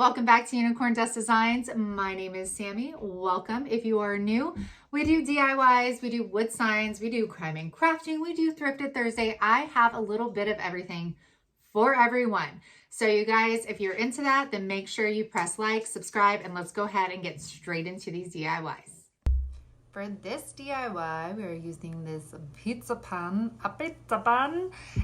Welcome back to Unicorn Dust Designs. My name is Sammy. Welcome. If you are new, we do DIYs, we do wood signs, we do crime and crafting, we do Thrifted Thursday. I have a little bit of everything for everyone. So you guys, if you're into that, then make sure you press like, subscribe, and let's go ahead and get straight into these DIYs. For this DIY, we are using this pizza pan,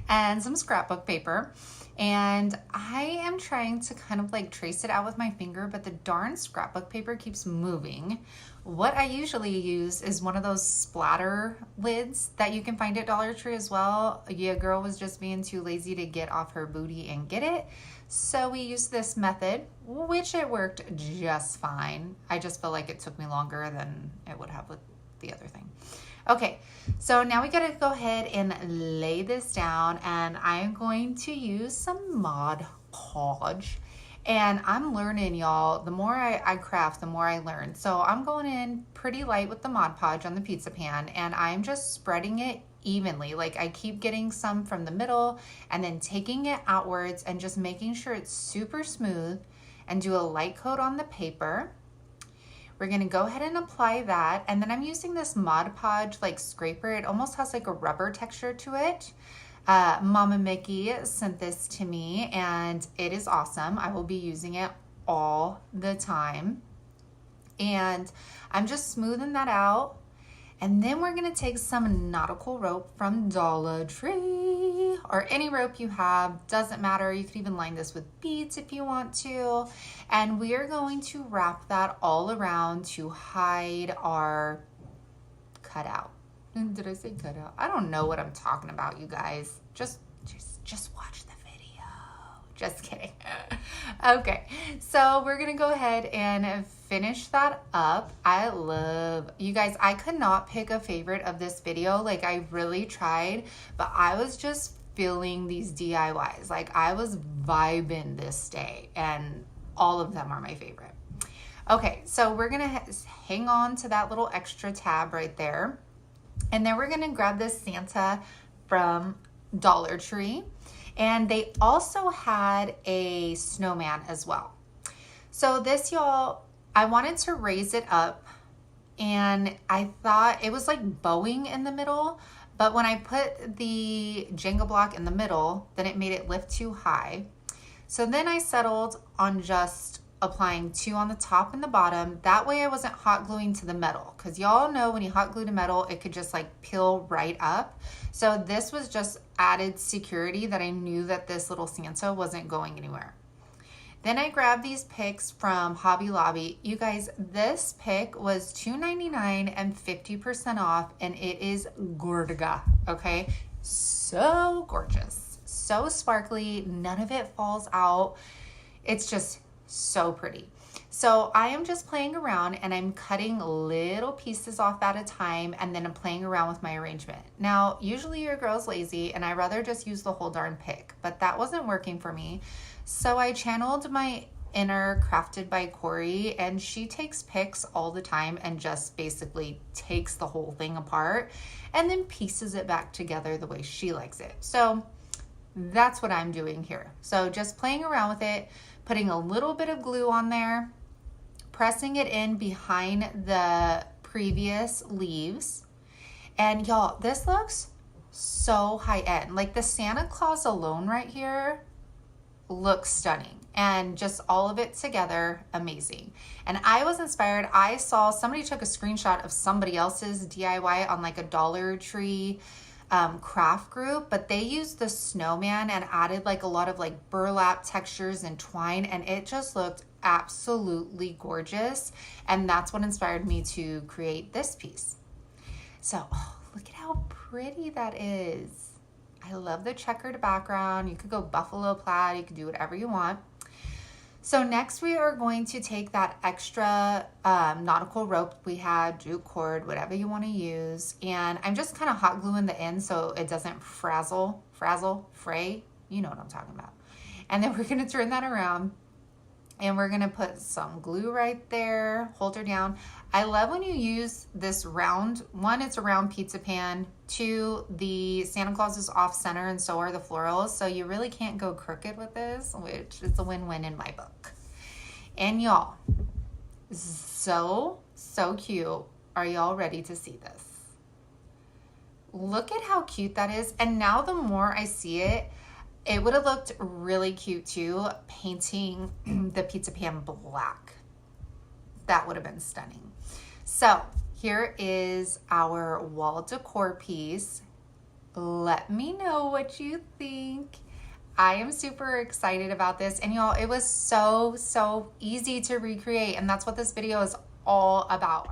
and some scrapbook paper. And I am trying to kind of like trace it out with my finger, but the darn scrapbook paper keeps moving. What I usually use is one of those splatter lids that you can find at Dollar Tree as well. Yeah, girl was just being too lazy to get off her booty and get it. So we used this method, which it worked just fine. I just feel like it took me longer than it would have with the other thing. Okay, so now we gotta go ahead and lay this down, and I'm going to use some Mod Podge. And I'm learning, y'all. The more I craft, the more I learn. So I'm going in pretty light with the Mod Podge on the pizza pan, and I'm just spreading it evenly. Like I keep getting some from the middle and then taking it outwards and just making sure it's super smooth, and do a light coat on the paper. We're gonna go ahead and apply that, and then I'm using this Mod Podge like scraper. It almost has like a rubber texture to it. Mama Mickey sent this to me, and it is awesome. I will be using it all the time. And I'm just smoothing that out. And then we're gonna take some nautical rope from Dollar Tree, or any rope you have, doesn't matter. You could even line this with beads if you want to. And we are going to wrap that all around to hide our cutout. Did I say cutout? I don't know what I'm talking about, you guys. Just watch the video. Just kidding. Okay, so we're gonna go ahead and finish that up. I love, you guys, I could not pick a favorite of this video. Like I really tried, but I was just feeling these DIYs. Like I was vibing this day, and all of them are my favorite. Okay, so we're gonna hang on to that little extra tab right there. And then we're gonna grab this Santa from Dollar Tree. And they also had a snowman as well. So this, y'all, I wanted to raise it up, and I thought it was like bowing in the middle, but when I put the Jenga block in the middle, then it made it lift too high. So then I settled on just applying 2 on the top and the bottom. That way I wasn't hot gluing to the metal, because y'all know when you hot glue to metal, it could just like peel right up. So this was just added security that I knew that this little Santa wasn't going anywhere. Then I grabbed these picks from Hobby Lobby. You guys, this pick was $2.99 and 50% off, and it is gorga, okay? So gorgeous, so sparkly, none of it falls out. It's just so pretty. So I am just playing around, and I'm cutting little pieces off at a time, and then I'm playing around with my arrangement. Now, usually your girl's lazy, and I rather just use the whole darn pick, but that wasn't working for me. So I channeled my inner Crafted by Corey, and she takes picks all the time and just basically takes the whole thing apart and then pieces it back together the way she likes it. So that's what I'm doing here. So just playing around with it, putting a little bit of glue on there, pressing it in behind the previous leaves. And y'all, this looks so high end. Like the Santa Claus alone right here looks stunning, and just all of it together, amazing. And I was inspired. I saw somebody took a screenshot of somebody else's DIY on like a Dollar Tree craft group, but they used the snowman and added like a lot of like burlap textures and twine, and it just looked absolutely gorgeous. And that's what inspired me to create this piece. So look at how pretty that is. I love the checkered background. You could go buffalo plaid, you could do whatever you want. So next we are going to take that extra nautical rope we had, jute cord, whatever you want to use. And I'm just kind of hot gluing the end so it doesn't fray. You know what I'm talking about. And then we're going to turn that around, and we're going to put some glue right there, hold her down. I love when you use this round, one, it's a round pizza pan, 2, the Santa Claus is off center and so are the florals. So you really can't go crooked with this, which is a win-win in my book. And y'all, so cute. Are y'all ready to see this? Look at how cute that is. And now the more I see it, it would have looked really cute too, painting the pizza pan black. That would have been stunning. So here is our wall decor piece. Let me know what you think. I am super excited about this. And y'all, it was so easy to recreate. And that's what this video is all about.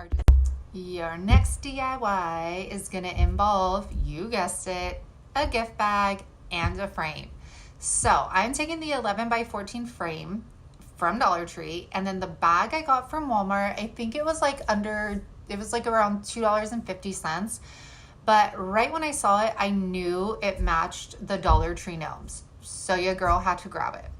Your next DIY is gonna involve, you guessed it, a gift bag and a frame. So I'm taking the 11 by 14 frame from Dollar Tree, and then the bag I got from Walmart, I think it was like around $2.50. But right when I saw it, I knew it matched the Dollar Tree gnomes. So your girl had to grab it.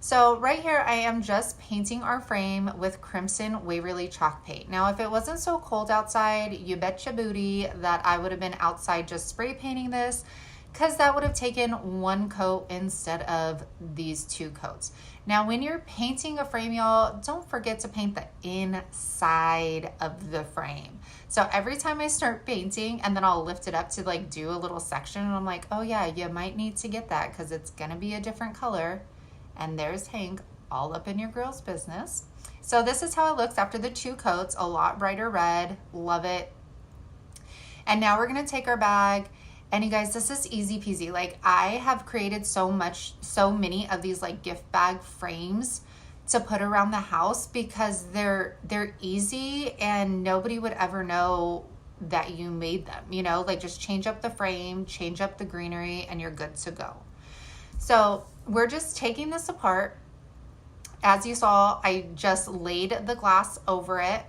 So right here, I am just painting our frame with Crimson Waverly chalk paint. Now, if it wasn't so cold outside, you betcha booty that I would have been outside just spray painting this, because that would have taken one coat instead of these 2 coats. Now, when you're painting a frame, y'all, don't forget to paint the inside of the frame. So every time I start painting, and then I'll lift it up to like do a little section, and I'm like, oh yeah, you might need to get that because it's gonna be a different color. And there's Hank all up in your girl's business. So this is how it looks after the 2 coats, a lot brighter red, love it. And now we're gonna take our bag, and you guys, this is easy peasy. Like, I have created so many of these like gift bag frames to put around the house because they're easy and nobody would ever know that you made them, you know, like just change up the frame, change up the greenery, and you're good to go. So we're just taking this apart. As you saw, I just laid the glass over it.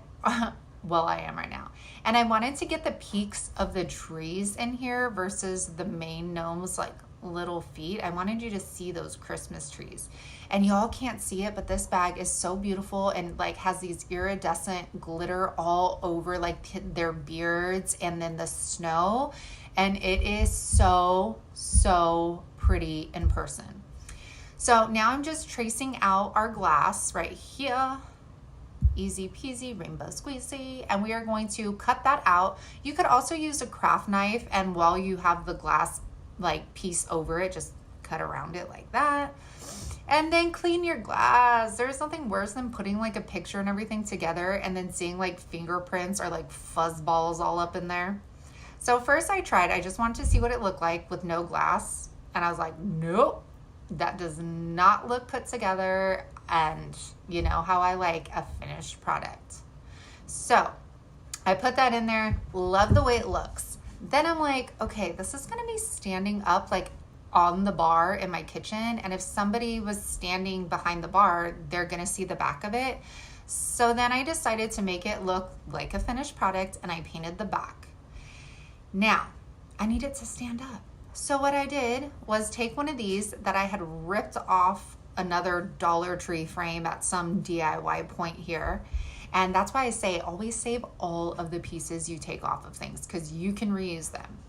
Well, I am right now. And I wanted to get the peaks of the trees in here versus the main gnome's like little feet. I wanted you to see those Christmas trees. And y'all can't see it, but this bag is so beautiful and like has these iridescent glitter all over like their beards and then the snow. And it is so pretty in person. So now I'm just tracing out our glass right here. Easy peasy, rainbow squeezy. And we are going to cut that out. You could also use a craft knife, and while you have the glass like piece over it, just cut around it like that. And then clean your glass. There's nothing worse than putting like a picture and everything together and then seeing like fingerprints or like fuzz balls all up in there. So first I just wanted to see what it looked like with no glass. And I was like, nope, that does not look put together. And you know how I like a finished product. So I put that in there, love the way it looks. Then I'm like, okay, this is gonna be standing up like on the bar in my kitchen. And if somebody was standing behind the bar, they're gonna see the back of it. So then I decided to make it look like a finished product, and I painted the back. Now, I need it to stand up. So what I did was take one of these that I had ripped off another Dollar Tree frame at some DIY point here. And that's why I say always save all of the pieces you take off of things, because you can reuse them.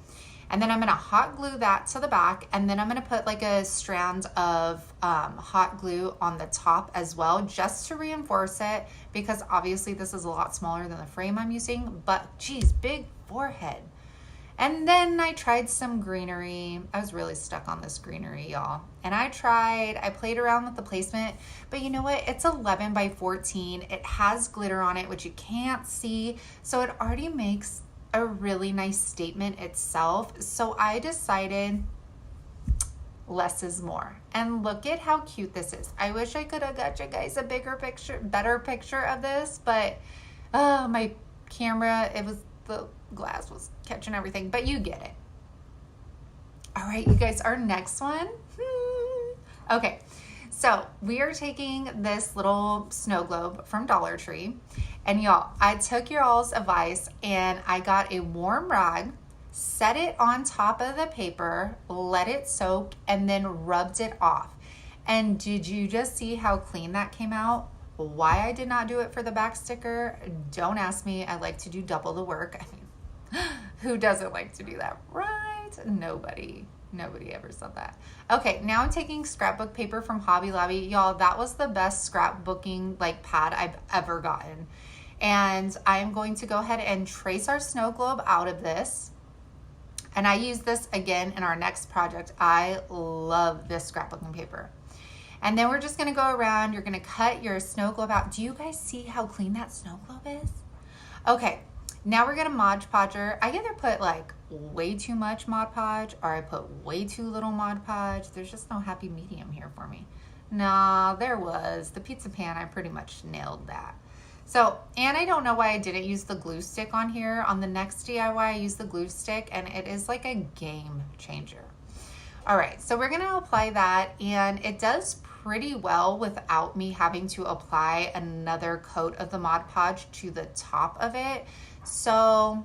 And then I'm gonna hot glue that to the back, and then I'm gonna put like a strand of hot glue on the top as well, just to reinforce it, because obviously this is a lot smaller than the frame I'm using, but geez, big forehead. And then I tried some greenery. I was really stuck on this greenery, y'all. And I played around with the placement, but you know what? It's 11 by 14. It has glitter on it, which you can't see. So it already makes a really nice statement itself. So I decided less is more. And look at how cute this is. I wish I could have got you guys a better picture of this, but my camera, the glass was catching everything, but you get it. All right, you guys, our next one. Okay, so we are taking this little snow globe from Dollar Tree, and y'all, I took your all's advice and I got a warm rag, set it on top of the paper, let it soak, and then rubbed it off. And did you just see how clean that came out? Why I did not do it for the back sticker, don't ask me. I like to do double the work. I mean, who doesn't like to do that, right? What? Nobody ever said that. Okay, now I'm taking scrapbook paper from Hobby Lobby. Y'all, that was the best scrapbooking like pad I've ever gotten. And I'm going to go ahead and trace our snow globe out of this. And I use this again in our next project. I love this scrapbooking paper. And then we're just gonna go around, you're gonna cut your snow globe out. Do you guys see how clean that snow globe is? Okay, now we're gonna Mod Podger. I either put like way too much Mod Podge or I put way too little Mod Podge. There's just no happy medium here for me. Nah, there was. The pizza pan, I pretty much nailed that. So, and I don't know why I didn't use the glue stick on here. On the next DIY, I used the glue stick and it is like a game changer. All right, so we're gonna apply that and it does pretty well without me having to apply another coat of the Mod Podge to the top of it. So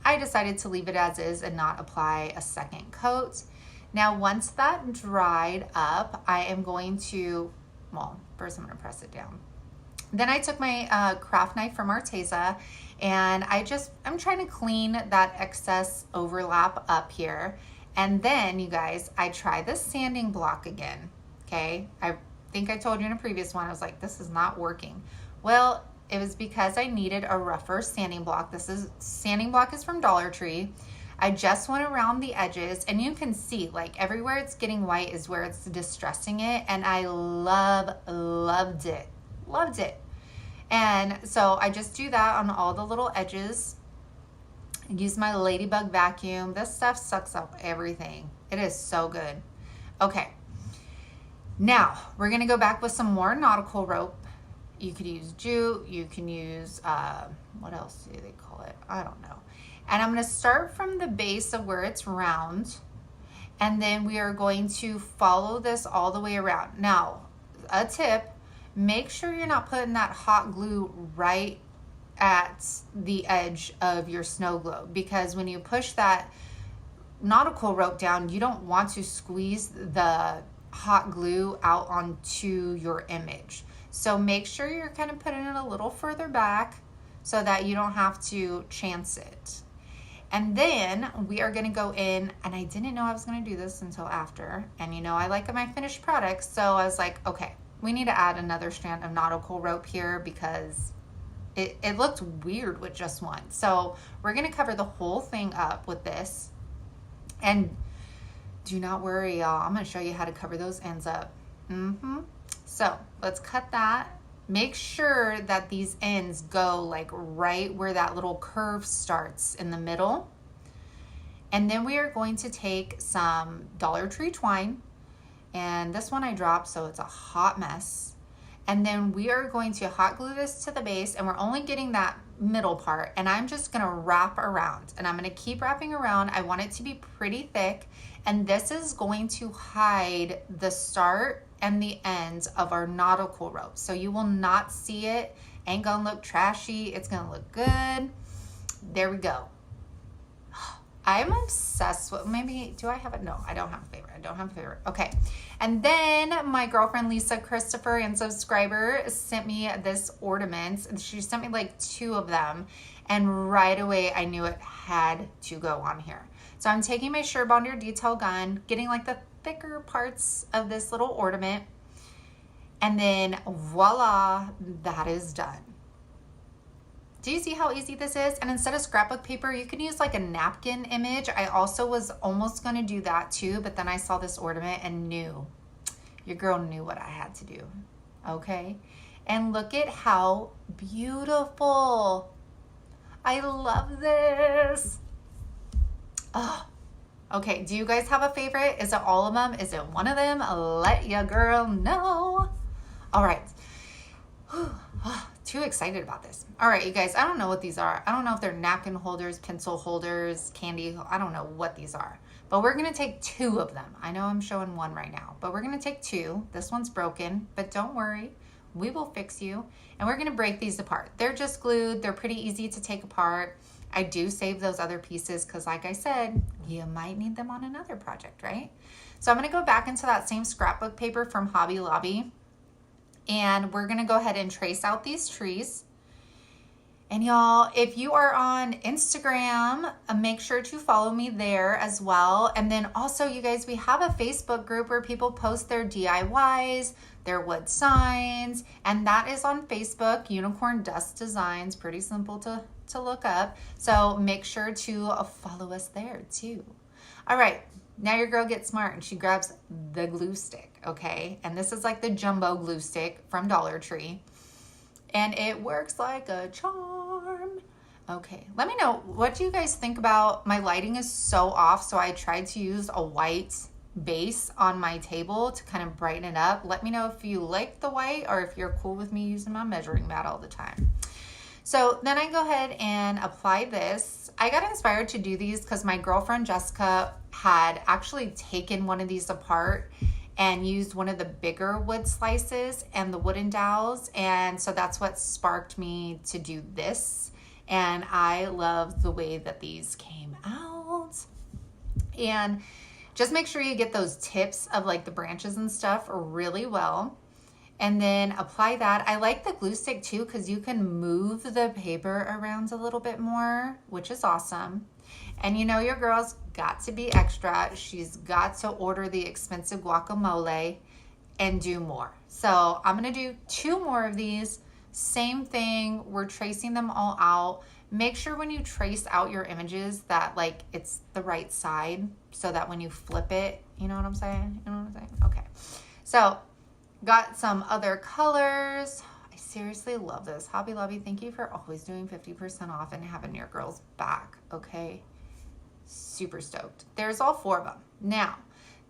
I decided to leave it as is and not apply a second coat. Now, once that dried up, I am going to, well, first I'm gonna press it down. Then I took my craft knife from Arteza and I'm trying to clean that excess overlap up here. And then you guys, I tried the sanding block again, okay? I think I told you in a previous one, I was like, this is not working. Well, it was because I needed a rougher sanding block. Sanding block is from Dollar Tree. I just went around the edges and you can see like everywhere it's getting white is where it's distressing it. And I loved it. Loved it. And so I just do that on all the little edges. Use my ladybug vacuum. This stuff sucks up everything. It is so good. Okay. Now we're going to go back with some more nautical rope. You could use jute. You can use, what else do they call it? I don't know. And I'm going to start from the base of where it's round. And then we are going to follow this all the way around. Now, a tip, make sure you're not putting that hot glue right at the edge of your snow globe, because when you push that nautical rope down, you don't want to squeeze the hot glue out onto your image. So make sure you're kind of putting it a little further back so that you don't have to chance it. And then we are going to go in, and I didn't know I was going to do this until after. And you know, I like my finished products. So I was like, okay, we need to add another strand of nautical rope here because it looked weird with just one. So we're going to cover the whole thing up with this. And do not worry, y'all. I'm going to show you how to cover those ends up. So let's cut that. Make sure that these ends go like right where that little curve starts in the middle. And then we are going to take some Dollar Tree twine. And this one I dropped, so it's a hot mess. And then we are going to hot glue this to the base, and we're only getting that middle part. And I'm just gonna wrap around, and I'm gonna keep wrapping around. I want it to be pretty thick. And this is going to hide the start and the ends of our nautical rope. So you will not see it. Ain't gonna look trashy. It's gonna look good. There we go. I'm obsessed with, maybe, do I have it? No, I don't have a favorite. I don't have a favorite. Okay. And then my girlfriend, Lisa Christopher, and subscriber, sent me this ornament. She sent me like 2 of them. And right away, I knew it had to go on here. So I'm taking my Surebonder detail gun, getting like the thicker parts of this little ornament. And then voila, that is done. Do you see how easy this is? And instead of scrapbook paper, you can use like a napkin image. I also was almost going to do that too, but then I saw this ornament and knew, your girl knew what I had to do. Okay. And look at how beautiful. I love this. Oh, okay. Do you guys have a favorite? Is it all of them? Is it one of them? Let your girl know. All right. Too excited about this. All right, you guys, I don't know what these are. I don't know if they're napkin holders, pencil holders, candy. I don't know what these are, but we're going to take 2 of them. I know I'm showing 1 right now, but we're going to take 2. This one's broken, but don't worry. We will fix you. And we're going to break these apart. They're just glued. They're pretty easy to take apart. I do save those other pieces because like I said, you might need them on another project, right? So I'm going to go back into that same scrapbook paper from Hobby Lobby. And we're going to go ahead and trace out these trees. And y'all, if you are on Instagram, make sure to follow me there as well. And then also, you guys, we have a Facebook group where people post their DIYs, their wood signs, and that is on Facebook, Unicorn Dust Designs. Pretty simple to look up. So make sure to follow us there too. All right, now your girl gets smart and she grabs the glue stick, okay? And this is like the jumbo glue stick from Dollar Tree. And it works like a charm. Okay, let me know, what do you guys think about, my lighting is so off, so I tried to use a white base on my table to kind of brighten it up. Let me know if you like the white or if you're cool with me using my measuring mat all the time. So then I go ahead and apply this. I got inspired to do these because my girlfriend Jessica had actually taken one of these apart and used one of the bigger wood slices and the wooden dowels. And so that's what sparked me to do this. And I love the way that these came out. And just make sure you get those tips of like the branches and stuff really well. And then apply that. I like the glue stick too because you can move the paper around a little bit more, which is awesome. And you know your girl's got to be extra. She's got to order the expensive guacamole and do more. So I'm gonna do 2 more of these. Same thing, we're tracing them all out. Make sure when you trace out your images that like it's the right side so that when you flip it, you know what I'm saying? You know what I'm saying? Okay. So got some other colors. I seriously love this. Hobby Lobby, thank you for always doing 50% off and having your girls back, okay? Super stoked. There's all 4 of them. Now,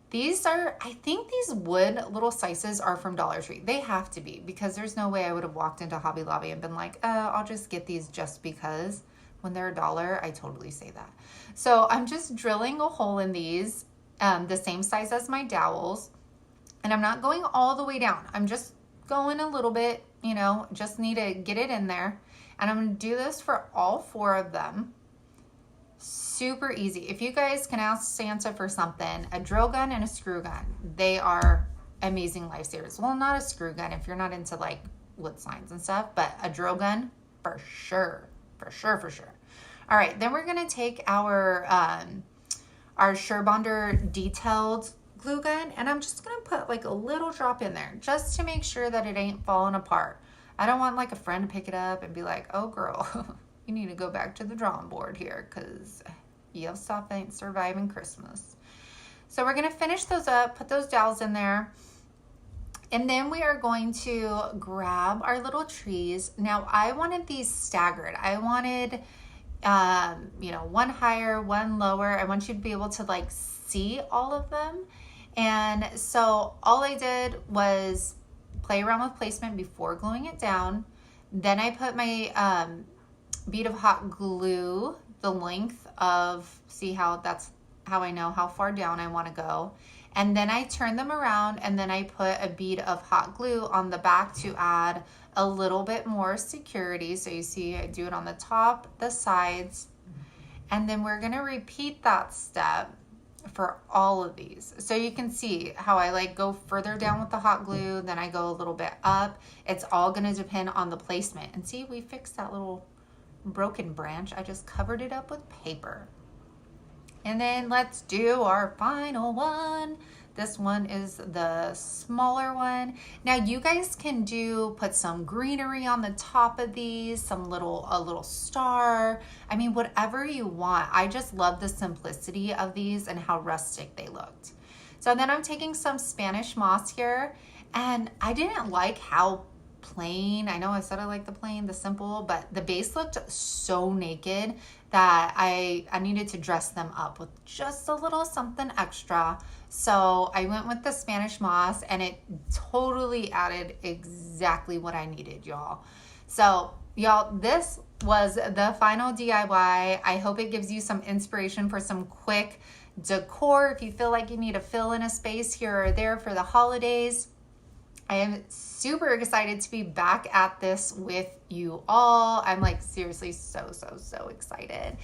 these are, I think these wood little slices are from Dollar Tree. They have to be because there's no way I would have walked into Hobby Lobby and been like, I'll just get these just because. When they're $1, I totally say that. So I'm just drilling a hole in these, the same size as my dowels. And I'm not going all the way down. I'm just going a little bit, you know, just need to get it in there. And I'm going to do this for all 4 of them. Super easy. If you guys can ask Santa for something, a drill gun and a screw gun, they are amazing lifesavers. Well, not a screw gun if you're not into like wood signs and stuff, but a drill gun for sure, for sure, for sure. All right, then we're gonna take our Surebonder detailed glue gun, and I'm just gonna put like a little drop in there just to make sure that it ain't falling apart. I don't want like a friend to pick it up and be like, oh girl, you need to go back to the drawing board here because your stuff ain't surviving Christmas. So we're gonna finish those up, put those dowels in there, and then we are going to grab our little trees. Now I wanted these staggered. I wanted, you know, one higher, one lower. I want you to be able to like see all of them. And so all I did was play around with placement before gluing it down. Then I put my bead of hot glue, the length of, see how that's how I know how far down I want to go. And then I turn them around and then I put a bead of hot glue on the back to add a little bit more security. So you see I do it on the top, the sides, and then we're gonna repeat that step for all of these. So you can see how I like go further down with the hot glue, then I go a little bit up. It's all gonna depend on the placement. And see, we fixed that little broken branch. I just covered it up with paper. And then let's do our final one. This one is the smaller one. Now you guys can put some greenery on the top of these, a little star. I mean, whatever you want. I just love the simplicity of these and how rustic they looked. So then I'm taking some Spanish moss here, and I didn't like how plain, I know I said I like the simple, but the base looked so naked that I needed to dress them up with just a little something extra. So I went with the Spanish moss and it totally added exactly what I needed, y'all. So y'all, this was the final DIY. I hope it gives you some inspiration for some quick decor if you feel like you need to fill in a space here or there for the holidays. I am super excited to be back at this with you all. I'm like seriously so excited.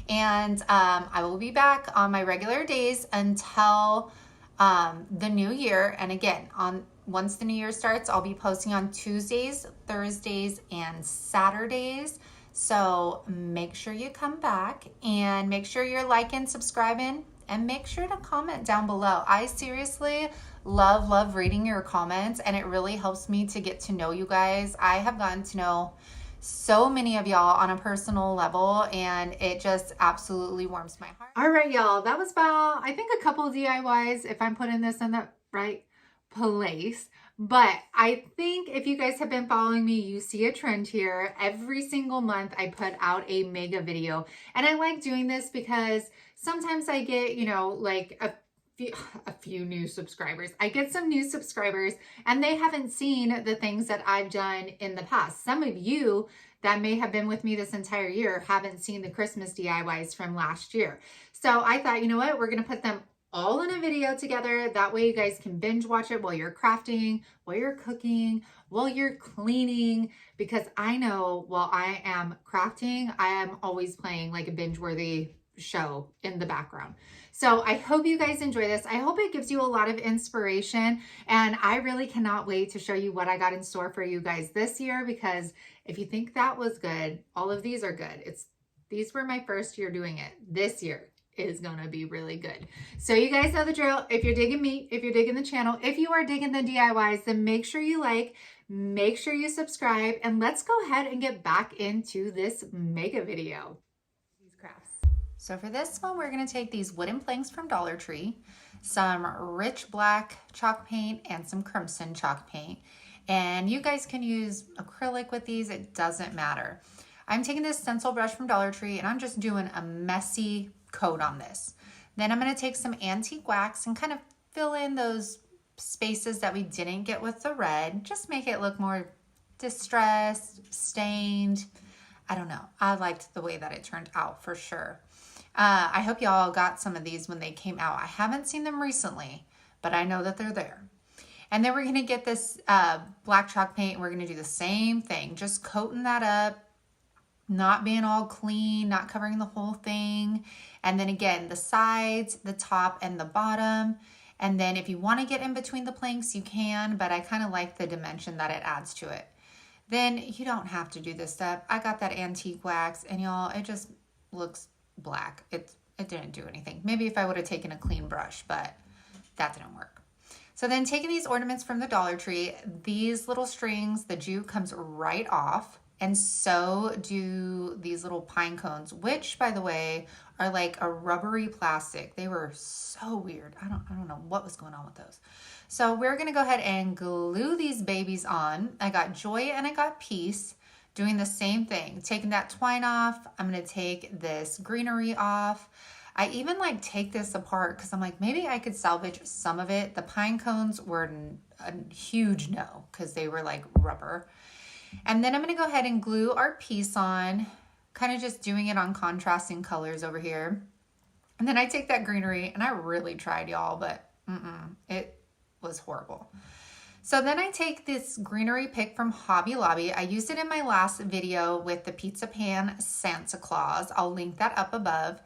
And I will be back on my regular days until the new year. And again, once the new year starts, I'll be posting on Tuesdays, Thursdays, and Saturdays. So make sure you come back and make sure you're liking, subscribing, and make sure to comment down below. I seriously love reading your comments, and it really helps me to get to know you guys. I have gotten to know so many of y'all on a personal level, and it just absolutely warms my heart. All right, y'all, that was about, I think, a couple of DIYs, if I'm putting this in the right place. But I think if you guys have been following me, you see a trend here. Every single month I put out a mega video, and I like doing this because sometimes I get, you know, like a few new subscribers. I get some new subscribers and they haven't seen the things that I've done in the past. Some of you that may have been with me this entire year haven't seen the Christmas DIYs from last year. So I thought, you know what, we're going to put them all in a video together. That way you guys can binge watch it while you're crafting, while you're cooking, while you're cleaning, because I know while I am crafting, I am always playing like a binge-worthy show in the background. So I hope you guys enjoy this. I hope it gives you a lot of inspiration, and I really cannot wait to show you what I got in store for you guys this year, because if you think that was good, all of these are good. These were my first year doing it. This year is gonna be really good. So you guys know the drill. If you're digging me, if you're digging the channel, if you are digging the DIYs, then make sure you like, make sure you subscribe, and let's go ahead and get back into this mega video. These crafts. So for this one, we're gonna take these wooden planks from Dollar Tree, some rich black chalk paint, and some crimson chalk paint. And you guys can use acrylic with these, it doesn't matter. I'm taking this stencil brush from Dollar Tree, and I'm just doing a messy coat on this. Then I'm going to take some antique wax and kind of fill in those spaces that we didn't get with the red. Just make it look more distressed, stained. I don't know. I liked the way that it turned out for sure. I hope y'all got some of these when they came out. I haven't seen them recently, but I know that they're there. And then we're going to get this black chalk paint. We're going to do the same thing, just coating that up, not being all clean, not covering the whole thing. And then again, the sides, the top, and the bottom. And then if you want to get in between the planks, you can, but I kind of like the dimension that it adds to it. Then you don't have to do this step. I got that antique wax, and y'all, it just looks black. It didn't do anything. Maybe if I would have taken a clean brush, but that didn't work. So then taking these ornaments from the Dollar Tree, these little strings, the jute comes right off. And so do these little pine cones, which, by the way, are like a rubbery plastic. They were so weird. I don't know what was going on with those. So we're going to go ahead and glue these babies on. I got Joy and I got Peace doing the same thing. Taking that twine off. I'm going to take this greenery off. I even like take this apart because I'm like, maybe I could salvage some of it. The pine cones were a huge no because they were like rubber. And then I'm going to go ahead and glue our piece on, kind of just doing it on contrasting colors over here. And then I take that greenery, and I really tried, y'all, but it was horrible. So then I take this greenery pick from Hobby Lobby. I used it in my last video with the pizza pan Santa Claus. I'll link that up above.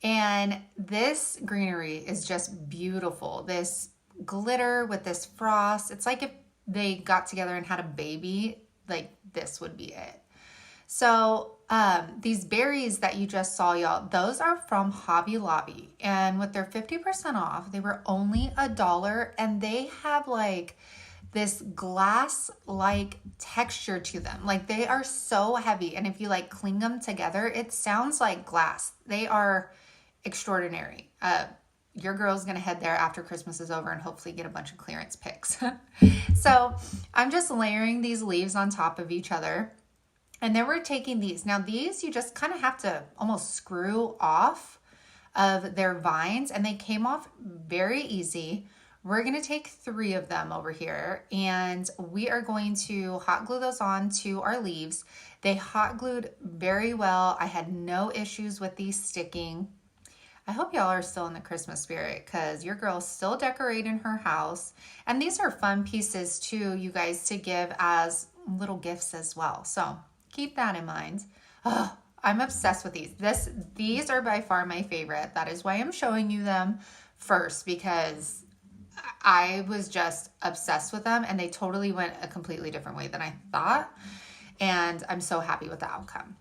And this greenery is just beautiful. This glitter with this frost. It's like if they got together and had a baby, like this would be it. So these berries that you just saw, y'all, those are from Hobby Lobby. And with their 50% off, they were only $1, and they have like this glass-like texture to them. Like they are so heavy. And if you like cling them together, it sounds like glass. They are extraordinary. Your girl's gonna head there after Christmas is over and hopefully get a bunch of clearance picks. So I'm just layering these leaves on top of each other. And then we're taking these. Now these, you just kind of have to almost screw off of their vines, and they came off very easy. We're gonna take 3 of them over here, and we are going to hot glue those on to our leaves. They hot glued very well. I had no issues with these sticking. I hope y'all are still in the Christmas spirit, because your girl's still decorating her house. And these are fun pieces too, you guys, to give as little gifts as well. So keep that in mind. Oh, I'm obsessed with these. These are by far my favorite. That is why I'm showing you them first, because I was just obsessed with them, and they totally went a completely different way than I thought. And I'm so happy with the outcome.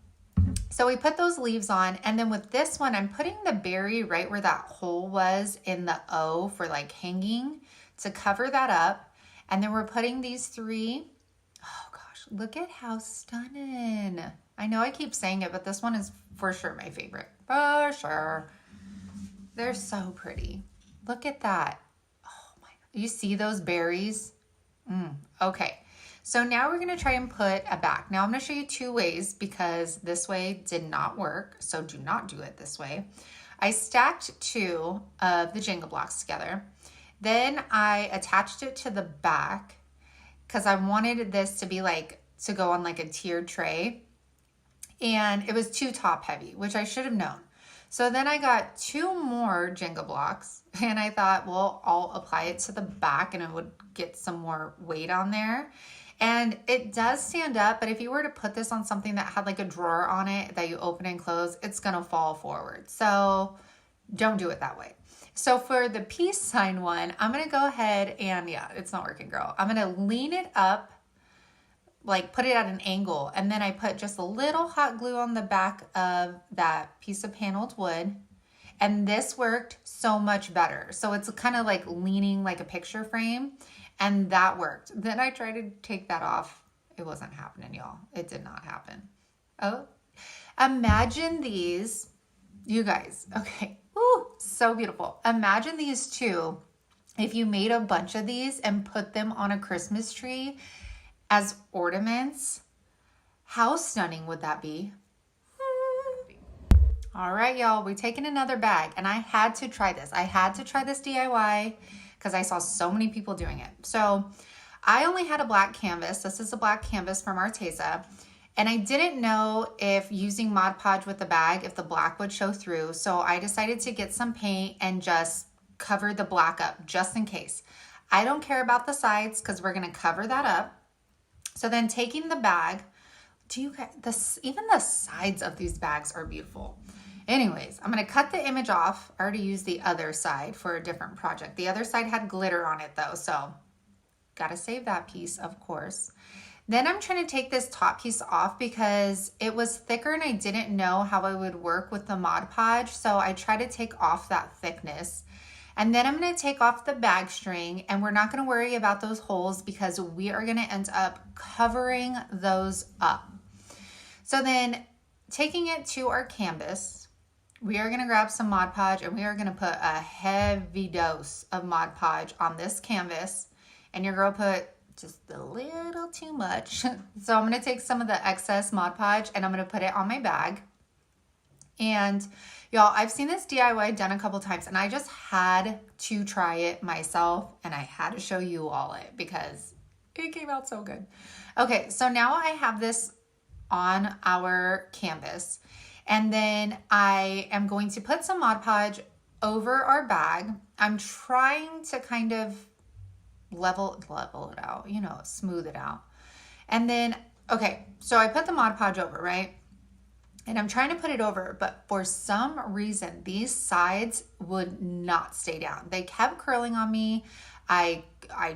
So we put those leaves on, and then with this one, I'm putting the berry right where that hole was in the O for like hanging to cover that up. And then we're putting these 3. Oh gosh, look at how stunning. I know I keep saying it, but this one is for sure my favorite. For sure. They're so pretty. Look at that. Oh my God. You see those berries? Okay. So now we're going to try and put a back. Now I'm going to show you 2 ways because this way did not work. So do not do it this way. I stacked 2 of the Jenga blocks together. Then I attached it to the back because I wanted this to be like, to go on like a tiered tray. And it was too top heavy, which I should have known. So then I got 2 more Jenga blocks and I thought, well, I'll apply it to the back and it would get some more weight on there. And it does stand up, but if you were to put this on something that had like a drawer on it that you open and close, it's gonna fall forward. So don't do it that way. So for the peace sign one, I'm gonna go ahead and, yeah, it's not working, girl. I'm gonna lean it up, like put it at an angle, and then I put just a little hot glue on the back of that piece of paneled wood. And this worked so much better. So it's kind of like leaning like a picture frame. And that worked. Then I tried to take that off. It wasn't happening, y'all. It did not happen. Oh, imagine these, you guys. Okay. Ooh, so beautiful. Imagine these 2. If you made a bunch of these and put them on a Christmas tree as ornaments, how stunning would that be? All right, y'all, we're taking another bag, and I had to try this. I had to try this DIY because I saw so many people doing it. So I only had a black canvas. This is a black canvas from Arteza, and I didn't know if using Mod Podge with the bag, if the black would show through. So I decided to get some paint and just cover the black up just in case. I don't care about the sides because we're gonna cover that up. So then taking the bag, do you guys, even the sides of these bags are beautiful. Anyways, I'm going to cut the image off. I already used the other side for a different project. The other side had glitter on it though, so got to save that piece, of course. Then I'm trying to take this top piece off because it was thicker and I didn't know how it would work with the Mod Podge, so I tried to take off that thickness. And then I'm going to take off the bag string, and we're not going to worry about those holes because we are going to end up covering those up. So then taking it to our canvas, we are going to grab some Mod Podge and we are going to put a heavy dose of Mod Podge on this canvas. And your girl put just a little too much. So I'm going to take some of the excess Mod Podge and I'm going to put it on my bag. And y'all, I've seen this DIY done a couple times and I just had to try it myself and I had to show you all it because it came out so good. Okay, so now I have this on our canvas. And then I am going to put some Mod Podge over our bag. I'm trying to kind of level it out, you know, smooth it out. And then, okay, so I put the Mod Podge over, right? And I'm trying to put it over, but for some reason, these sides would not stay down. They kept curling on me. I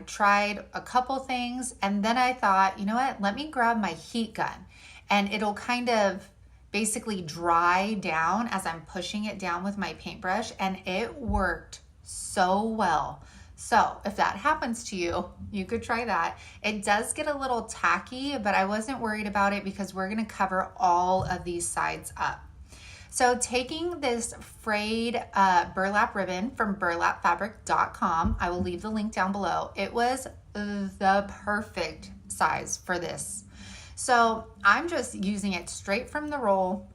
tried a couple things, and then I thought, you know what? Let me grab my heat gun, and it'll kind of basically dry down as I'm pushing it down with my paintbrush, and it worked so well. So if that happens to you, you could try that. It does get a little tacky, but I wasn't worried about it because we're gonna cover all of these sides up. So taking this frayed burlap ribbon from burlapfabric.com, I will leave the link down below. It was the perfect size for this. So I'm just using it straight from the roll,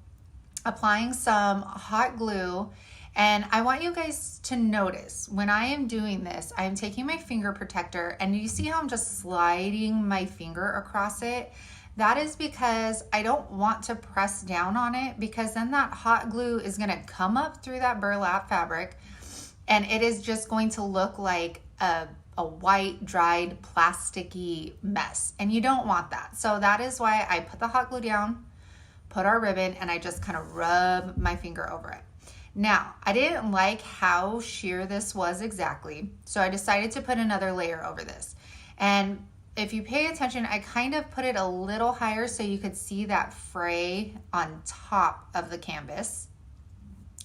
applying some hot glue, and I want you guys to notice when I am doing this, I'm taking my finger protector, and you see how I'm just sliding my finger across it? That is because I don't want to press down on it because then that hot glue is gonna come up through that burlap fabric and it is just going to look like a white, dried, plasticky mess. And you don't want that. So that is why I put the hot glue down, put our ribbon, and I just kind of rub my finger over it. Now, I didn't like how sheer this was exactly, so I decided to put another layer over this. And if you pay attention, I kind of put it a little higher so you could see that fray on top of the canvas.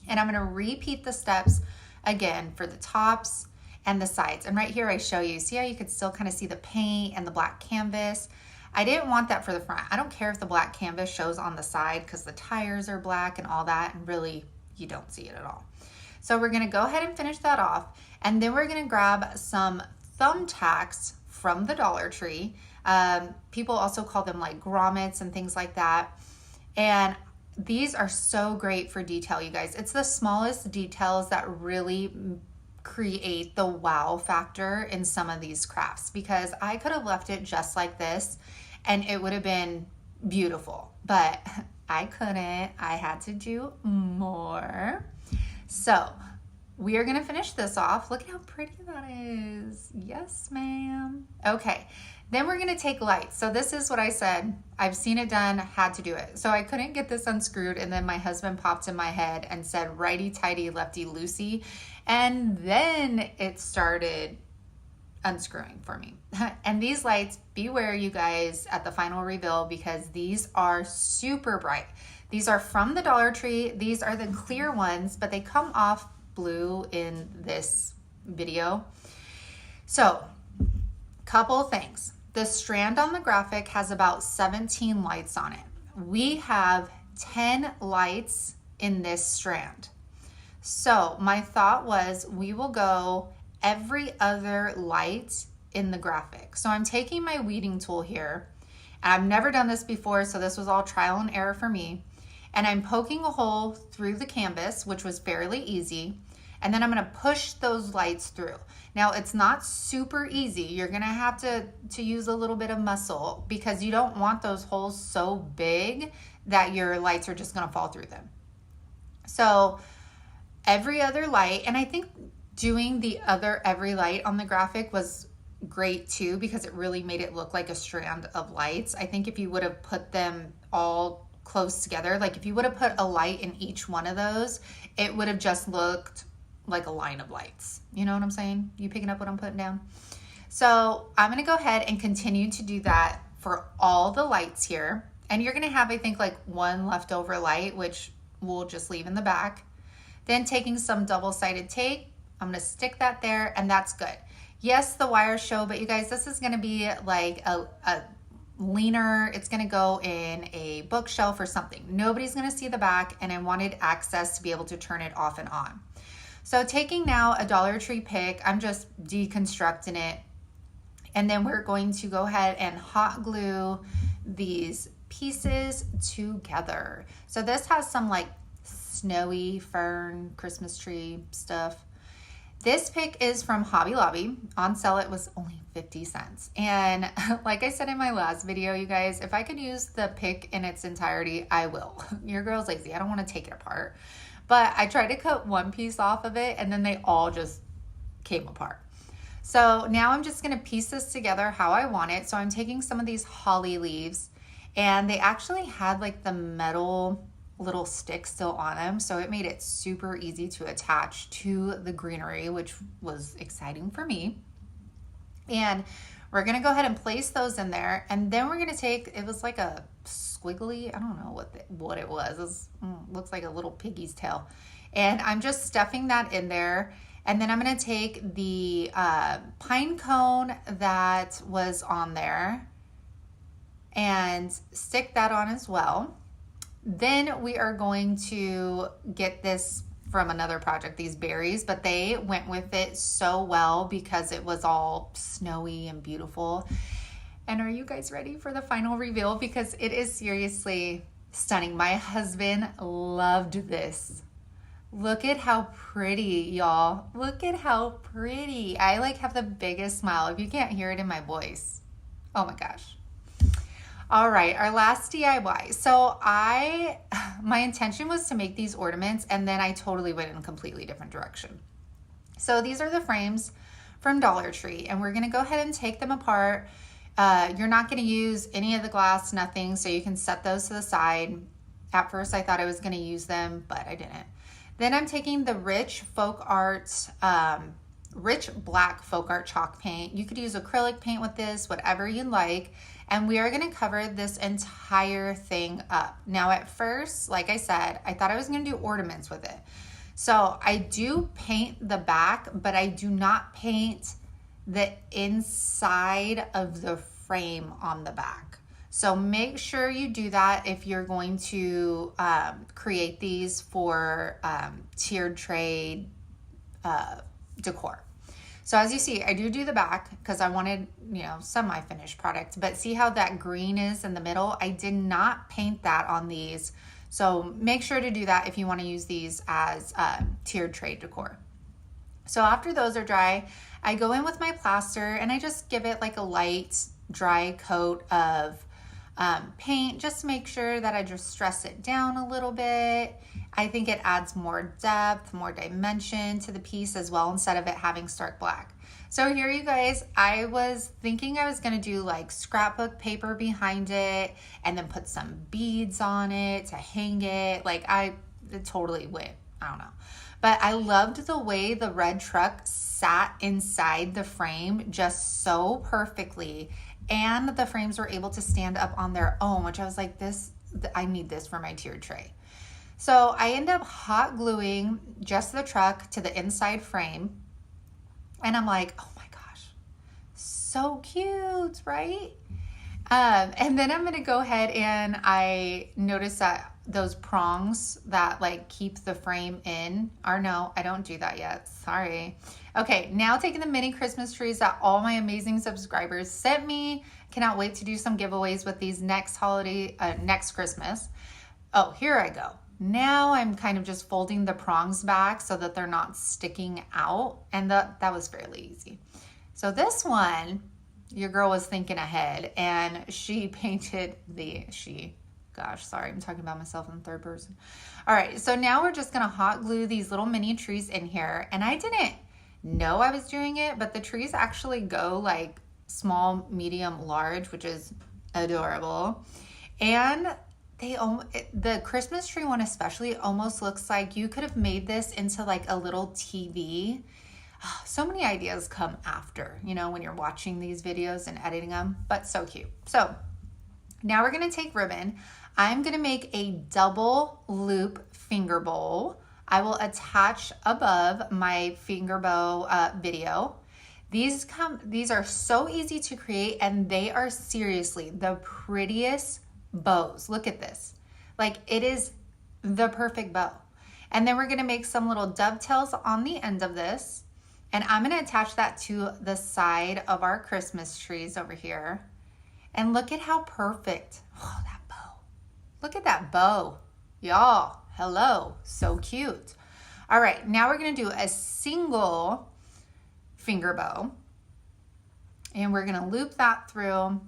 And I'm gonna repeat the steps again for the tops and the sides. And right here I show you, see how you could still kind of see the paint and the black canvas? I didn't want that for the front. I don't care if the black canvas shows on the side because the tires are black and all that, and really you don't see it at all. So we're gonna go ahead and finish that off, and then we're gonna grab some thumbtacks from the Dollar Tree. People also call them like grommets and things like that. And these are so great for detail, you guys. It's the smallest details that really create the wow factor in some of these crafts, because I could have left it just like this and it would have been beautiful, but I couldn't. I had to do more. So we are going to finish this off. Look at how pretty that is. Yes, ma'am. Okay. Then we're going to take lights. So this is what I said. I've seen it done, had to do it. So I couldn't get this unscrewed. And then my husband popped in my head and said, righty tighty, lefty loosey. And then it started unscrewing for me. And these lights, beware you guys at the final reveal, because these are super bright. These are from the Dollar Tree. These are the clear ones, but they come off blue in this video. So, couple things. The strand on the graphic has about 17 lights on it. We have 10 lights in this strand. So my thought was we will go every other light in the graphic. So I'm taking my weeding tool here, and I've never done this before, so this was all trial and error for me. And I'm poking a hole through the canvas, which was fairly easy. And then I'm gonna push those lights through. Now it's not super easy. You're gonna have to use a little bit of muscle, because you don't want those holes so big that your lights are just gonna fall through them. So every other light, and I think doing the other every light on the graphic was great too, because it really made it look like a strand of lights. I think if you would have put them all close together, like if you would have put a light in each one of those, it would have just looked like a line of lights. You know what I'm saying? You picking up what I'm putting down? So I'm gonna go ahead and continue to do that for all the lights here. And you're gonna have, I think, like one leftover light, which we'll just leave in the back. Then taking some double-sided tape, I'm gonna stick that there, and that's good. Yes, the wires show, but you guys, this is gonna be like a leaner, it's gonna go in a bookshelf or something. Nobody's gonna see the back, and I wanted access to be able to turn it off and on. So taking now a Dollar Tree pick, I'm just deconstructing it, and then we're going to go ahead and hot glue these pieces together. So this has some like snowy fern Christmas tree stuff. This pick is from Hobby Lobby. On sale it was only 50 cents. And like I said in my last video, you guys, if I could use the pick in its entirety, I will. Your girl's lazy. I don't want to take it apart. But I tried to cut one piece off of it, and then they all just came apart. So now I'm just gonna piece this together how I want it. So I'm taking some of these holly leaves, and they actually had like the metal little stick still on them, so it made it super easy to attach to the greenery, which was exciting for me. And we're gonna go ahead and place those in there, and then we're gonna take, it was like a squiggly, I don't know what it was. Looks like a little piggy's tail. And I'm just stuffing that in there. And then I'm gonna take the pine cone that was on there and stick that on as well. Then we are going to get this from another project, these berries, but they went with it so well because it was all snowy and beautiful. And are you guys ready for the final reveal? Because it is seriously stunning. My husband loved this. Look at how pretty, y'all. Look at how pretty. I like have the biggest smile if you can't hear it in my voice. Oh my gosh. All right, our last DIY. So my intention was to make these ornaments, and then I totally went in a completely different direction. So these are the frames from Dollar Tree, and we're gonna go ahead and take them apart. You're not gonna use any of the glass, nothing, so you can set those to the side. At first I thought I was gonna use them, but I didn't. Then I'm taking the rich folk art rich black folk art chalk paint. You could use acrylic paint with this, whatever you like. And we are going to cover this entire thing up. Now at first, like I said, I thought I was going to do ornaments with it. So I do paint the back, but I do not paint the inside of the frame on the back. So make sure you do that if you're going to create these for tiered tray decor. So as you see, I do the back because I wanted, semi-finished product, but see how that green is in the middle? I did not paint that on these. So make sure to do that if you want to use these as tiered tray decor. So after those are dry, I go in with my plaster and I just give it like a light dry coat of paint, just to make sure that I just stress it down a little bit. I think it adds more depth, more dimension to the piece as well, instead of it having stark black. So here you guys, I was thinking I was gonna do like scrapbook paper behind it and then put some beads on it to hang it. Like it totally went, I don't know. But I loved the way the red truck sat inside the frame just so perfectly. And the frames were able to stand up on their own, which I was like, I need this for my tiered tray. So I end up hot gluing just the truck to the inside frame. And I'm like, oh my gosh, so cute, right? And then I'm going to go ahead and I noticed that those prongs that like keep the frame in, or no, I don't do that yet. Sorry. Okay, now taking the mini Christmas trees that all my amazing subscribers sent me. Cannot wait to do some giveaways with these next holiday, next Christmas. Oh, here I go. Now I'm kind of just folding the prongs back so that they're not sticking out. And that was fairly easy. So this one, your girl was thinking ahead and she painted gosh, sorry, I'm talking about myself in the third person. All right, so now we're just gonna hot glue these little mini trees in here. And I didn't know I was doing it, but the trees actually go like small, medium, large, which is adorable. And the Christmas tree one especially almost looks like you could have made this into like a little TV. Oh, so many ideas come after, when you're watching these videos and editing them, but so cute. So now we're gonna take ribbon. I'm gonna make a double loop finger bowl. I will attach above my finger bow video. These are so easy to create and they are seriously the prettiest bows. Look at this. Like it is the perfect bow. And then we're gonna make some little dovetails on the end of this. And I'm gonna attach that to the side of our Christmas trees over here. And look at how perfect. Oh, that bow. Look at that bow. Y'all, hello, so cute. All right, now we're gonna do a single finger bow. And we're gonna loop that through.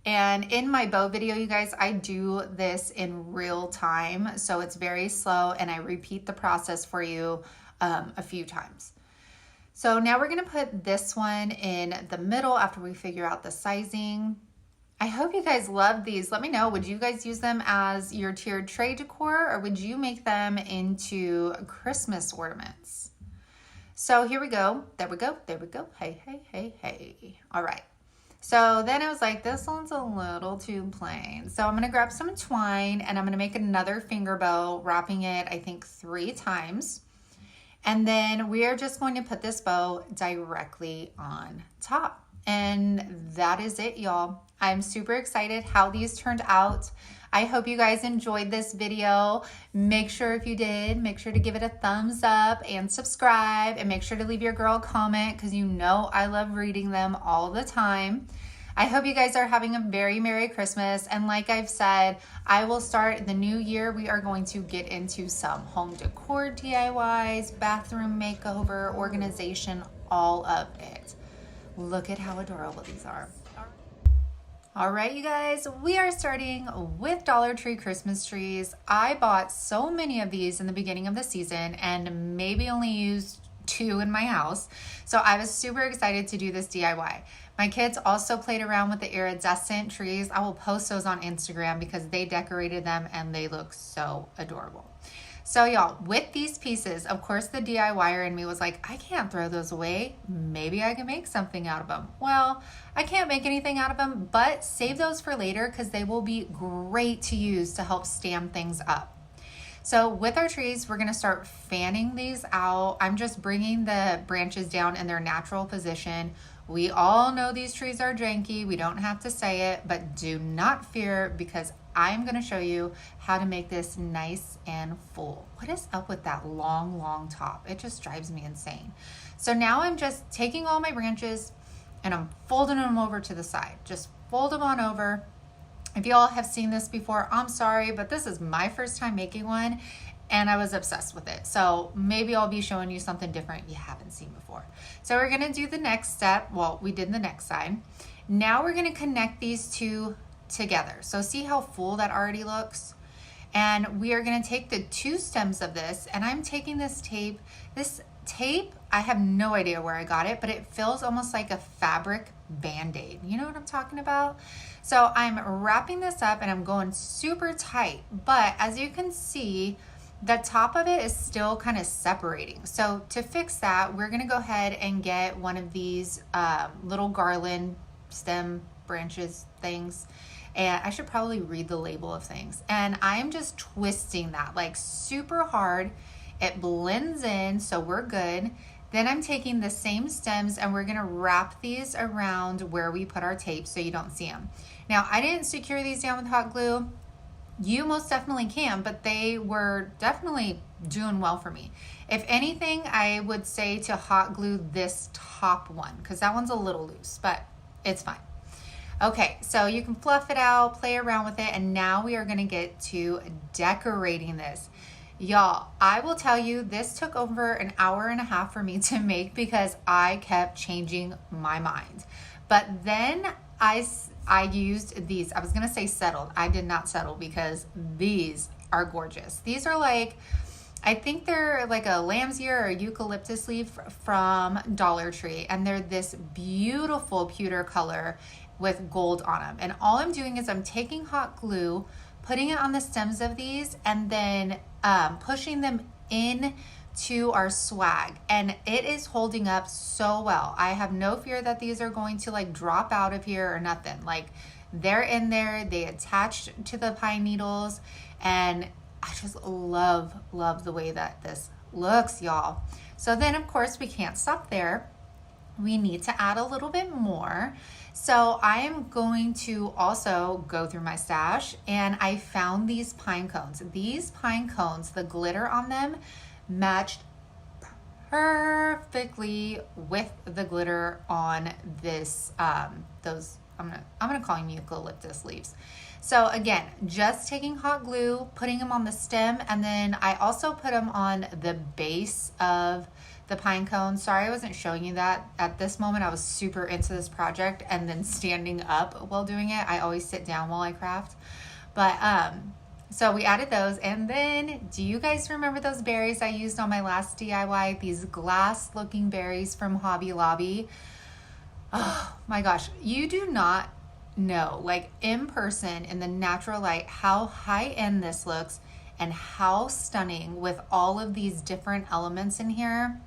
And in my bow video, you guys, I do this in real time. So it's very slow and I repeat the process for you a few times. So now we're gonna put this one in the middle after we figure out the sizing. I hope you guys love these. Let me know, would you guys use them as your tiered tray decor or would you make them into Christmas ornaments? So here we go. There we go. There we go. Hey, hey, hey, hey. All right. So then I was like, this one's a little too plain. So I'm gonna grab some twine and I'm gonna make another finger bow, wrapping it, I think 3 times. And then we are just going to put this bow directly on top. And that is it, y'all. I'm super excited how these turned out. I hope you guys enjoyed this video. Make sure if you did, make sure to give it a thumbs up and subscribe and make sure to leave your girl a comment because I love reading them all the time. I hope you guys are having a very Merry Christmas. And like I've said, I will start the new year. We are going to get into some home decor DIYs, bathroom makeover, organization, all of it. Look at how adorable these are. All right, you guys, we are starting with Dollar Tree Christmas trees. I bought so many of these in the beginning of the season and maybe only used 2 in my house. So I was super excited to do this DIY. My kids also played around with the iridescent trees. I will post those on Instagram because they decorated them and they look so adorable. So y'all, with these pieces, of course the DIYer in me was like, I can't throw those away. Maybe I can make something out of them. Well, I can't make anything out of them, but save those for later because they will be great to use to help stand things up. So with our trees, we're gonna start fanning these out. I'm just bringing the branches down in their natural position. We all know these trees are janky. We don't have to say it, but do not fear because I'm gonna show you how to make this nice and full. What is up with that long top? It just drives me insane. So now I'm just taking all my branches and I'm folding them over to the side. Just fold them on over. If y'all have seen this before, I'm sorry, but this is my first time making one and I was obsessed with it. So maybe I'll be showing you something different you haven't seen before. So we're gonna do the next step. Well, we did the next side. Now we're gonna connect these two together. So see how full that already looks? And we are gonna take the two stems of this, and I'm taking this tape. This tape, I have no idea where I got it, but it feels almost like a fabric Band-Aid. You know what I'm talking about? So I'm wrapping this up and I'm going super tight, but as you can see, the top of it is still kind of separating. So to fix that, we're gonna go ahead and get one of these little garland stem branches things. And I should probably read the label of things. And I'm just twisting that like super hard. It blends in, so we're good. Then I'm taking the same stems and we're gonna wrap these around where we put our tape so you don't see them. Now, I didn't secure these down with hot glue. You most definitely can, but they were definitely doing well for me. If anything, I would say to hot glue this top one because that one's a little loose, but it's fine. Okay, so you can fluff it out, play around with it, and now we are gonna get to decorating this. Y'all, I will tell you, this took over an hour and a half for me to make because I kept changing my mind. But then I used these. I was gonna say settled. I did not settle because these are gorgeous. These are like, I think they're like a lamb's ear or eucalyptus leaf from Dollar Tree, and they're this beautiful pewter color with gold on them. And all I'm doing is I'm taking hot glue, putting it on the stems of these, and then pushing them in to our swag, and it is holding up so well. I have no fear that these are going to like drop out of here or nothing. Like they're in there, they attached to the pine needles, and I just love the way that this looks, y'all. So then of course we can't stop there. We need to add a little bit more. So I am going to also go through my stash, and I found these pine cones. These pine cones, the glitter on them matched perfectly with the glitter on this those I'm gonna call them eucalyptus leaves. So again, just taking hot glue, putting them on the stem, and then I also put them on the base of the pine cone. Sorry I wasn't showing you that at this moment. I was super into this project and then standing up while doing it. I always sit down while I craft. But so we added those, and then do you guys remember those berries I used on my last DIY? These glass looking berries from Hobby Lobby. Oh my gosh, you do not know, like in person in the natural light, how high end this looks and how stunning with all of these different elements in here.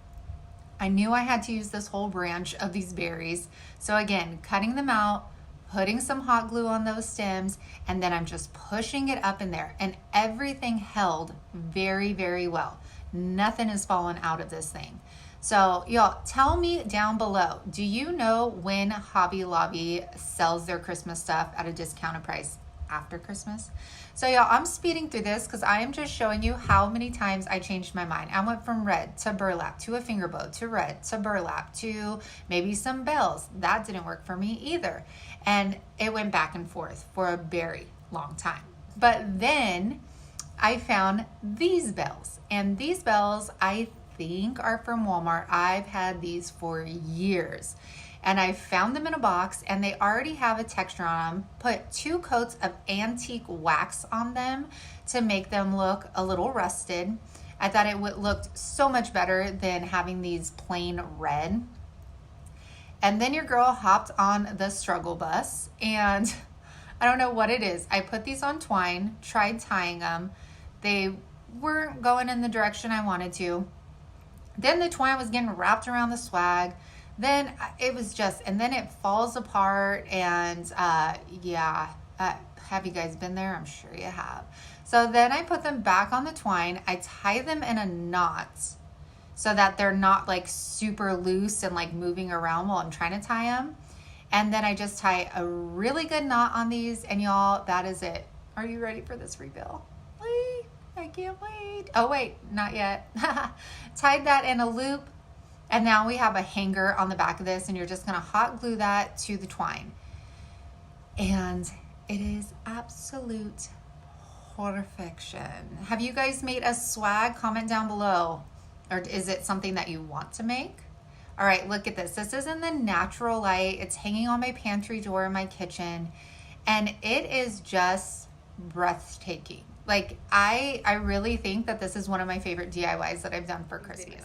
I knew I had to use this whole branch of these berries. So again, cutting them out, putting some hot glue on those stems, and then I'm just pushing it up in there, and everything held very, very well. Nothing is falling out of this thing. So y'all, tell me down below, do you know when Hobby Lobby sells their Christmas stuff at a discounted price? After Christmas? So y'all, I'm speeding through this because I am just showing you how many times I changed my mind. I went from red to burlap to a finger bow to red to burlap to maybe some bells. That didn't work for me either. And it went back and forth for a very long time. But then I found these bells, and these bells I think are from Walmart. I've had these for years. And I found them in a box, and they already have a texture on them. Put 2 coats of antique wax on them to make them look a little rusted. I thought it looked so much better than having these plain red. And then your girl hopped on the struggle bus, and I don't know what it is. I put these on twine, tried tying them. They weren't going in the direction I wanted to. Then the twine was getting wrapped around the swag. Then it was just, and then it falls apart. And yeah, have you guys been there? I'm sure you have. So then I put them back on the twine. I tie them in a knot so that they're not like super loose and like moving around while I'm trying to tie them. And then I just tie a really good knot on these, and y'all, that is it. Are you ready for this reveal? Wait, I can't wait. Oh wait, not yet. Tied that in a loop, and now we have a hanger on the back of this, and you're just gonna hot glue that to the twine. And it is absolute perfection. Have you guys made a swag? Comment down below. Or is it something that you want to make? All right, look at this. This is in the natural light. It's hanging on my pantry door in my kitchen, and it is just breathtaking. Like I really think that this is one of my favorite DIYs that I've done for Christmas.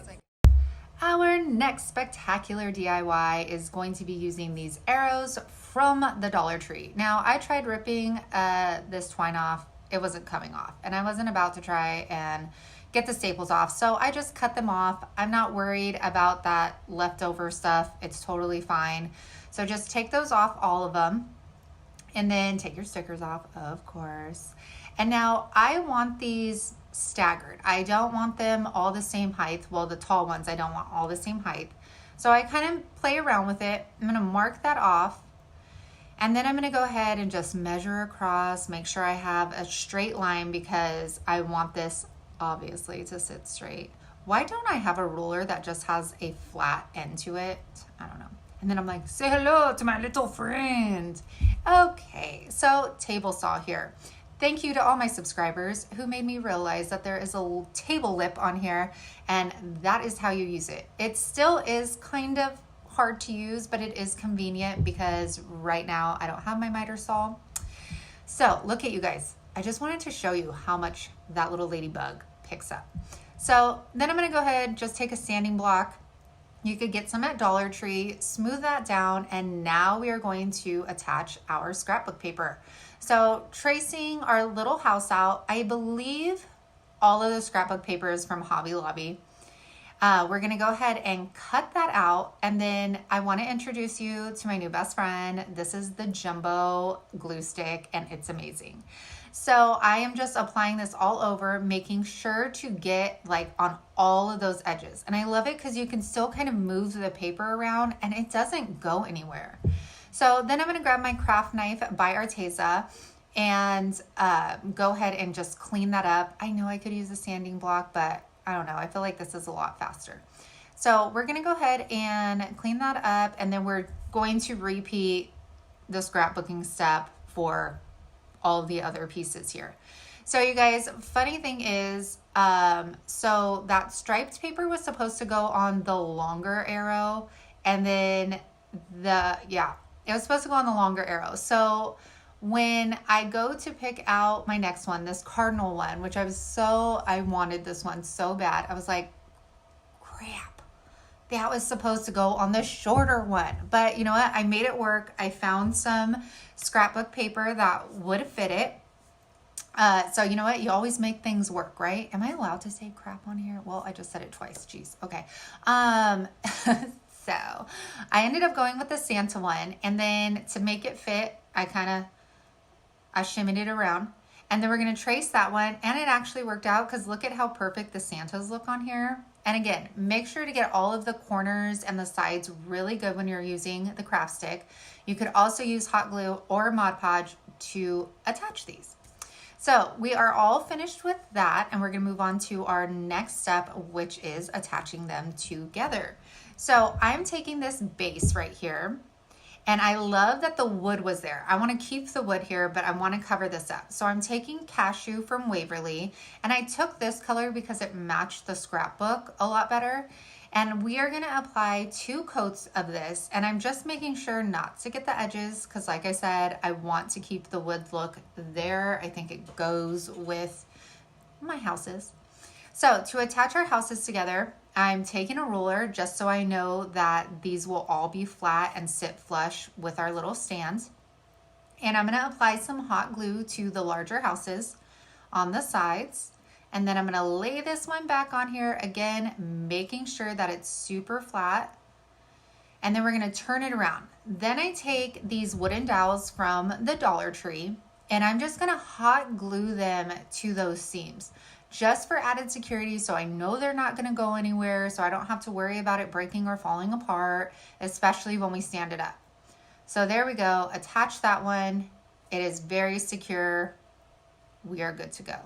Our next spectacular DIY is going to be using these arrows from the Dollar Tree. Now, I tried ripping this twine off. It wasn't coming off, and I wasn't about to try and get the staples off, so I just cut them off. I'm not worried about that leftover stuff. It's totally fine. So just take those off, all of them, and then take your stickers off, of course. And now I want these staggered. I don't want them all the same height. Well, the tall ones, I don't want all the same height. So I kind of play around with it. I'm gonna mark that off, and then I'm gonna go ahead and just measure across, make sure I have a straight line because I want this obviously to sit straight. Why don't I have a ruler that just has a flat end to it? I don't know. And then I'm like, say hello to my little friend. Okay, so table saw here. Thank you to all my subscribers who made me realize that there is a table lip on here, and that is how you use it. It still is kind of hard to use, but it is convenient because right now I don't have my miter saw. So look at you guys. I just wanted to show you how much that little ladybug picks up. So then I'm gonna go ahead, just take a sanding block. You could get some at Dollar Tree, smooth that down, and now we are going to attach our scrapbook paper. So tracing our little house out, I believe all of the scrapbook paper is from Hobby Lobby. We're gonna go ahead and cut that out, and then I wanna introduce you to my new best friend. This is the Jumbo glue stick, and it's amazing. So I am just applying this all over, making sure to get like on all of those edges. And I love it because you can still kind of move the paper around and it doesn't go anywhere. So then I'm gonna grab my craft knife by Arteza and go ahead and just clean that up. I know I could use a sanding block, but I don't know. I feel like this is a lot faster. So we're gonna go ahead and clean that up, and then we're going to repeat the scrapbooking step for all the other pieces here. So you guys, funny thing is, so that striped paper was supposed to go on the longer arrow, and then it was supposed to go on the longer arrow. So when I go to pick out my next one, this cardinal one, which I wanted this one so bad. I was like, crap, that was supposed to go on the shorter one. But you know what? I made it work. I found some scrapbook paper that would fit it. So you know what? You always make things work, right? Am I allowed to say crap on here? Well, I just said it twice. Jeez. Okay. So I ended up going with the Santa one, and then to make it fit, I shimmied it around, and then we're going to trace that one, and it actually worked out because look at how perfect the Santas look on here. And again, make sure to get all of the corners and the sides really good when you're using the craft stick. You could also use hot glue or Mod Podge to attach these. So we are all finished with that, and we're gonna move on to our next step, which is attaching them together. So I'm taking this base right here, and I love that the wood was there. I wanna keep the wood here, but I wanna cover this up. So I'm taking Cashew from Waverly, and I took this color because it matched the scrapbook a lot better. And we are gonna apply 2 coats of this, and I'm just making sure not to get the edges because like I said, I want to keep the wood look there. I think it goes with my houses. So to attach our houses together, I'm taking a ruler just so I know that these will all be flat and sit flush with our little stands. And I'm gonna apply some hot glue to the larger houses on the sides. And then I'm gonna lay this one back on here again, making sure that it's super flat. And then we're gonna turn it around. Then I take these wooden dowels from the Dollar Tree and I'm just gonna hot glue them to those seams just for added security, so I know they're not gonna go anywhere, so I don't have to worry about it breaking or falling apart, especially when we stand it up. So there we go, attach that one. It is very secure. We are good to go.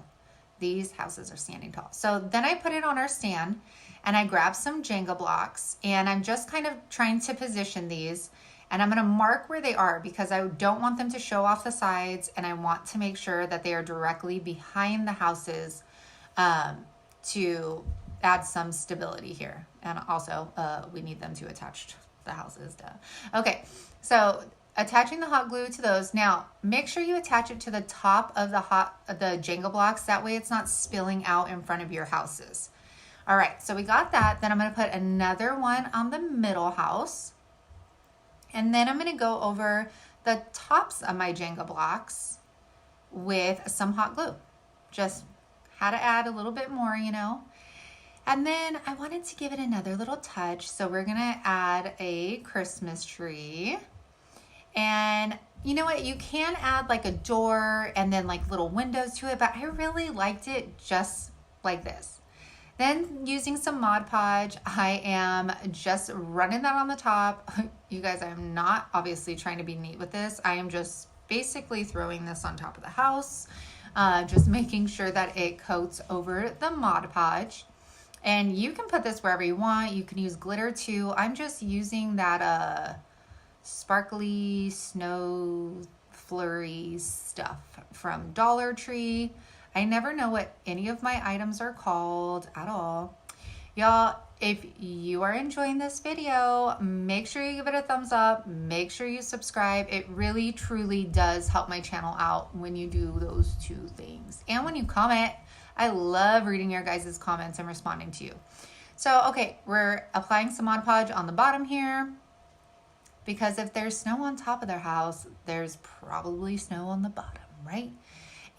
These houses are standing tall. So then I put it on our stand and I grab some Jenga blocks and I'm just kind of trying to position these, and I'm gonna mark where they are because I don't want them to show off the sides, and I want to make sure that they are directly behind the houses to add some stability here. And also we need them to attach to the houses. Okay, so attaching the hot glue to those. Now make sure you attach it to the top of the Jenga blocks. That way it's not spilling out in front of your houses. All right, so we got that. Then I'm gonna put another one on the middle house. And then I'm gonna go over the tops of my Jenga blocks with some hot glue. Just had to add a little bit more, you know. And then I wanted to give it another little touch. So we're gonna add a Christmas tree. And you know what? You can add like a door and then like little windows to it, but I really liked it just like this. Then using some Mod Podge, I am just running that on the top. You guys, I'm not obviously trying to be neat with this. I am just basically throwing this on top of the house, just making sure that it coats over the Mod Podge. And you can put this wherever you want. You can use glitter too. I'm just using that sparkly snow flurry stuff from Dollar Tree. I never know what any of my items are called at all. Y'all, if you are enjoying this video, make sure you give it a thumbs up. Make sure you subscribe. It really, truly does help my channel out when you do those two things. And when you comment, I love reading your guys' comments and responding to you. So, okay, we're applying some Mod Podge on the bottom here, because if there's snow on top of their house, there's probably snow on the bottom, right?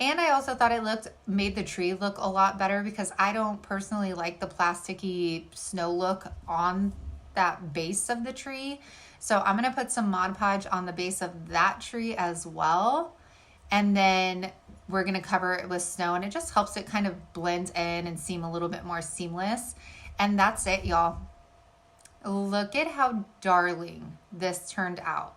And I also thought it made the tree look a lot better, because I don't personally like the plasticky snow look on that base of the tree. So I'm gonna put some Mod Podge on the base of that tree as well. And then we're gonna cover it with snow, and it just helps it kind of blend in and seem a little bit more seamless. And that's it, y'all. Look at how darling this turned out.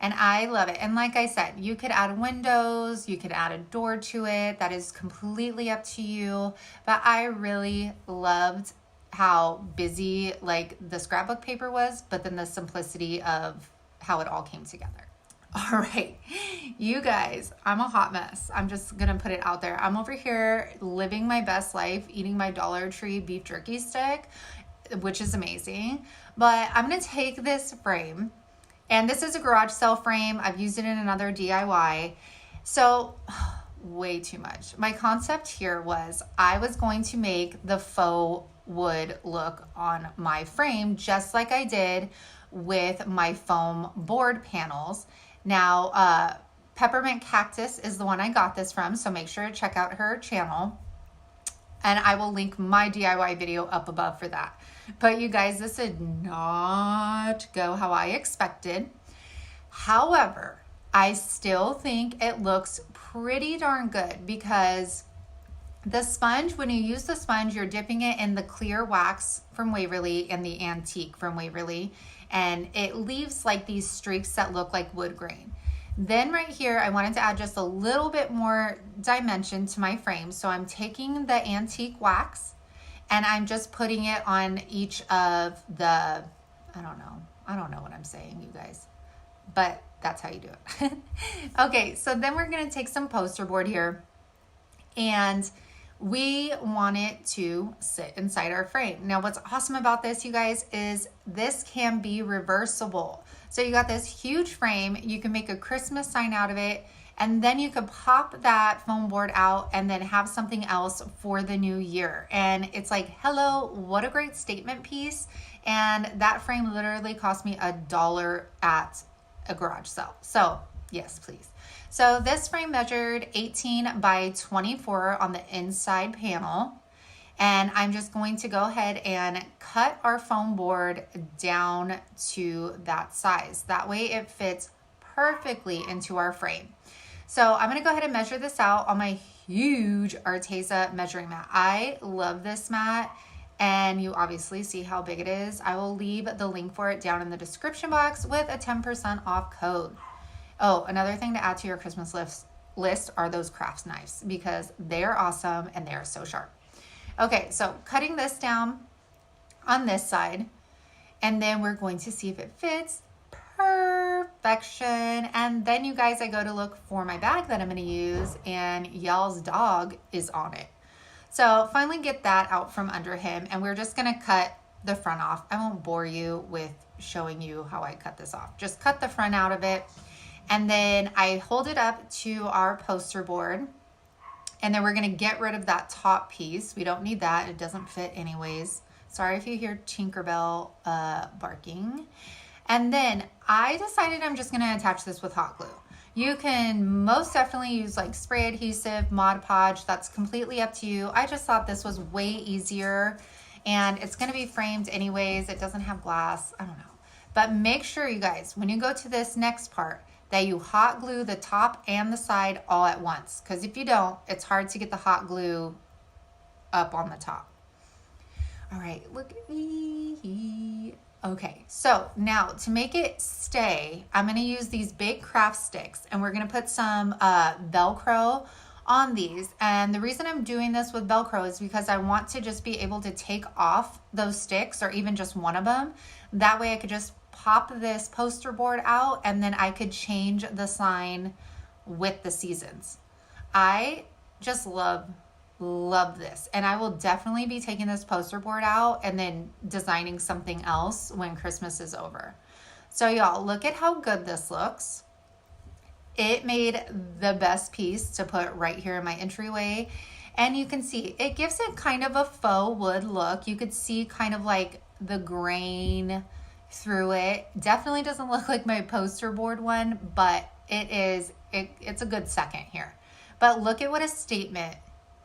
And I love it. And like I said, you could add windows, you could add a door to it. That is completely up to you. But I really loved how busy like the scrapbook paper was, but then the simplicity of how it all came together. All right, you guys, I'm a hot mess. I'm just gonna put it out there. I'm over here living my best life, eating my Dollar Tree beef jerky stick, which is amazing. But I'm gonna take this frame, and this is a garage sale frame. I've used it in another DIY. So way too much. My concept here was I was going to make the faux wood look on my frame, just like I did with my foam board panels. Now, Peppermint Cactus is the one I got this from, so make sure to check out her channel. And I will link my DIY video up above for that. But you guys, this did not go how I expected. However, I still think it looks pretty darn good, because the sponge, when you use the sponge, you're dipping it in the clear wax from Waverly and the antique from Waverly, and it leaves like these streaks that look like wood grain. Then right here, I wanted to add just a little bit more dimension to my frame. So I'm taking the antique wax and I'm just putting it on each of the, I don't know what I'm saying, you guys, but that's how you do it. Okay, so then we're gonna take some poster board here, and we want it to sit inside our frame. Now, what's awesome about this, you guys, is this can be reversible. So you got this huge frame, you can make a Christmas sign out of it, and then you could pop that foam board out and then have something else for the new year. And it's like, hello, what a great statement piece. And that frame literally cost me $1 at a garage sale. So Yes, please. So this frame measured 18 by 24 on the inside panel. And I'm just going to go ahead and cut our foam board down to that size. That way it fits perfectly into our frame. So I'm gonna go ahead and measure this out on my huge Arteza measuring mat. I love this mat, and you obviously see how big it is. I will leave the link for it down in the description box with a 10% off code. Oh, another thing to add to your Christmas list are those crafts knives, because they're awesome and they're so sharp. Okay, so cutting this down on this side, and then we're going to see if it fits perfection. And then you guys, I go to look for my bag that I'm gonna use, and Y'all's dog is on it. So finally get that out from under him, and we're just gonna cut the front off. I won't bore you with showing you how I cut this off. Just cut the front out of it, and then I hold it up to our poster board. And then we're gonna get rid of that top piece. We don't need that, it doesn't fit anyways. Sorry if you hear Tinkerbell barking. And then I decided I'm just gonna attach this with hot glue. You can most definitely use like spray adhesive, Mod Podge, that's completely up to you. I just thought this was way easier, and it's gonna be framed anyways. It doesn't have glass, I don't know. But make sure, you guys, when you go to this next part, that you hot glue the top and the side all at once. Because if you don't, it's hard to get the hot glue up on the top. All right, look at me. Okay, so now to make it stay, I'm gonna use these big craft sticks, and we're gonna put some Velcro on these. And the reason I'm doing this with Velcro is because I want to just be able to take off those sticks, or even just one of them. That way I could just pop this poster board out, and then I could change the sign with the seasons. I just love this, and I will definitely be taking this poster board out and then designing something else when Christmas is over. So y'all, look at how good this looks. It made the best piece to put right here in my entryway, and you can see it gives it kind of a faux wood look. You could see kind of like the grain through it. Definitely doesn't look like my poster board one, but it's a good second here. But look at what a statement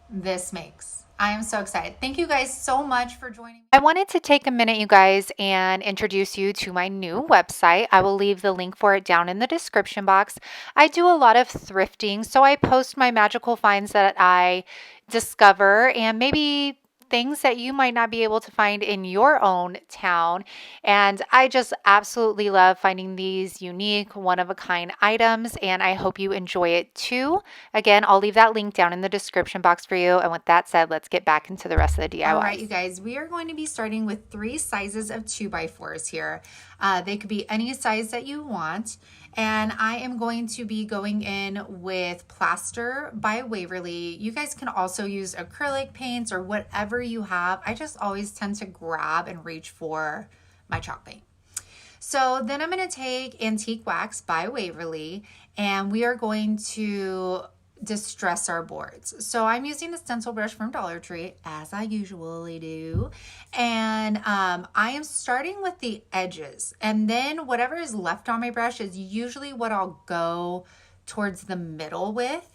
this makes. I am so excited. Thank you guys so much for joining me. I wanted to take a minute, you guys, and introduce you to my new website. I will leave the link for it down in the description box. I do a lot of thrifting, so I post my magical finds that I discover, and maybe things that you might not be able to find in your own town. And I just absolutely love finding these unique, one-of-a-kind items, and I hope you enjoy it too. Again, I'll leave that link down in the description box for you. And with that said, let's get back into the rest of the DIY. All right, you guys, we are going to be starting with 3 sizes of 2x4s here. They could be any size that you want. And I am going to be going in with Plaster by Waverly. You guys can also use acrylic paints or whatever you have. I just always tend to grab and reach for my chalk paint. So then I'm going to take Antique Wax by Waverly, and we are going to distress our boards. So I'm using a stencil brush from Dollar Tree, as I usually do, and I am starting with the edges, and then whatever is left on my brush is usually what I'll go towards the middle with.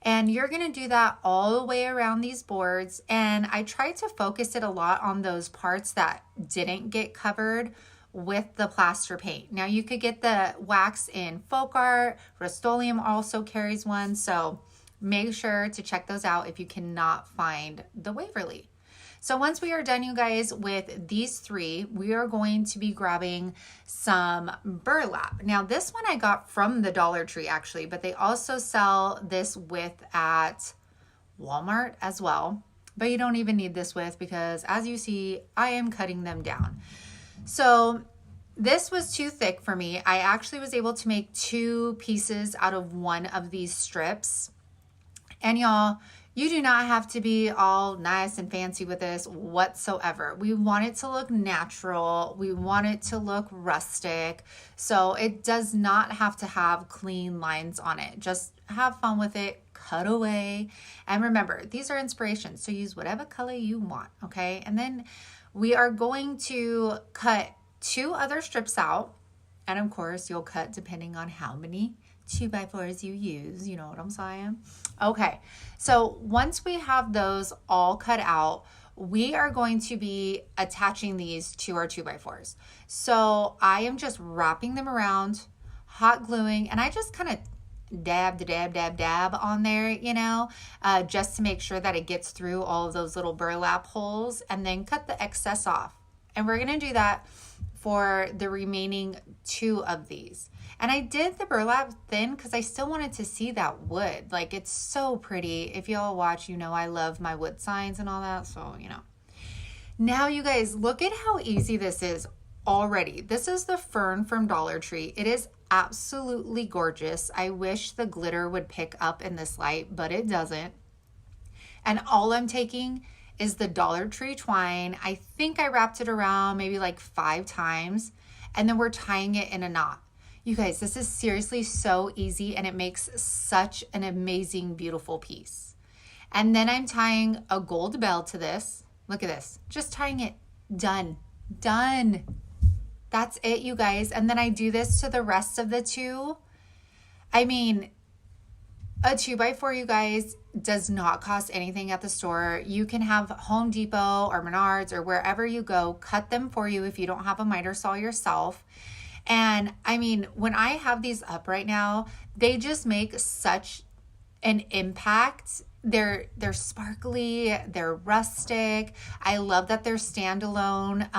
And you're going to do that all the way around these boards, and I try to focus it a lot on those parts that didn't get covered with the plaster paint. Now you could get the wax in Folk Art, Rust-Oleum also carries one, so make sure to check those out if you cannot find the Waverly. So once we are done, you guys, with these 3, we are going to be grabbing some burlap. Now this one I got from the Dollar Tree actually, but they also sell this width at Walmart as well. But you don't even need this width because, as you see, I am cutting them down. So this was too thick for me. I actually was able to make 2 pieces out of one of these strips. And y'all, you do not have to be all nice and fancy with this whatsoever. We want it to look natural. We want it to look rustic. So it does not have to have clean lines on it. Just have fun with it, cut away. And remember, these are inspirations, so use whatever color you want, okay? And then we are going to cut 2 other strips out. And of course, you'll cut depending on how many 2x4s you use, you know what I'm saying? Okay, so once we have those all cut out, we are going to be attaching these to our 2x4s. So I am just wrapping them around, hot gluing, and I just kind of dab on there, you know, just to make sure that it gets through all of those little burlap holes, and then cut the excess off. And we're going to do that for the remaining 2 of these. And I did the burlap thin because I still wanted to see that wood. Like, it's so pretty. If y'all watch, you know I love my wood signs and all that. So, you know. Now, you guys, look at how easy this is already. This is the fern from Dollar Tree. It is absolutely gorgeous. I wish the glitter would pick up in this light, but it doesn't. And all I'm taking is the Dollar Tree twine. I think I wrapped it around maybe like 5 times, and then we're tying it in a knot. You guys, this is seriously so easy, and it makes such an amazing, beautiful piece. And then I'm tying a gold bell to this. Look at this. Just tying it. Done. Done. That's it, you guys. And then I do this to the rest of the 2. I mean, a 2x4, you guys, does not cost anything at the store. You can have Home Depot or Menards or wherever you go cut them for you if you don't have a miter saw yourself. And I mean, when I have these up right now, they just make such an impact. They're sparkly, they're rustic. I love that they're standalone,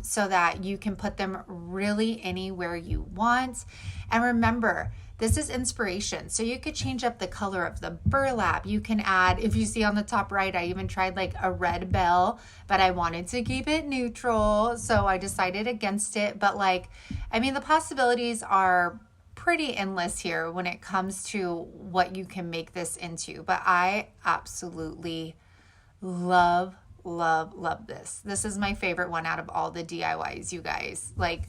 so that you can put them really anywhere you want. And remember, this is inspiration. So you could change up the color of the burlap. You can add, if you see on the top right, I even tried like a red bell, but I wanted to keep it neutral. So I decided against it. But like, I mean, the possibilities are pretty endless here when it comes to what you can make this into. But I absolutely love this. This is my favorite one out of all the DIYs, you guys. Like,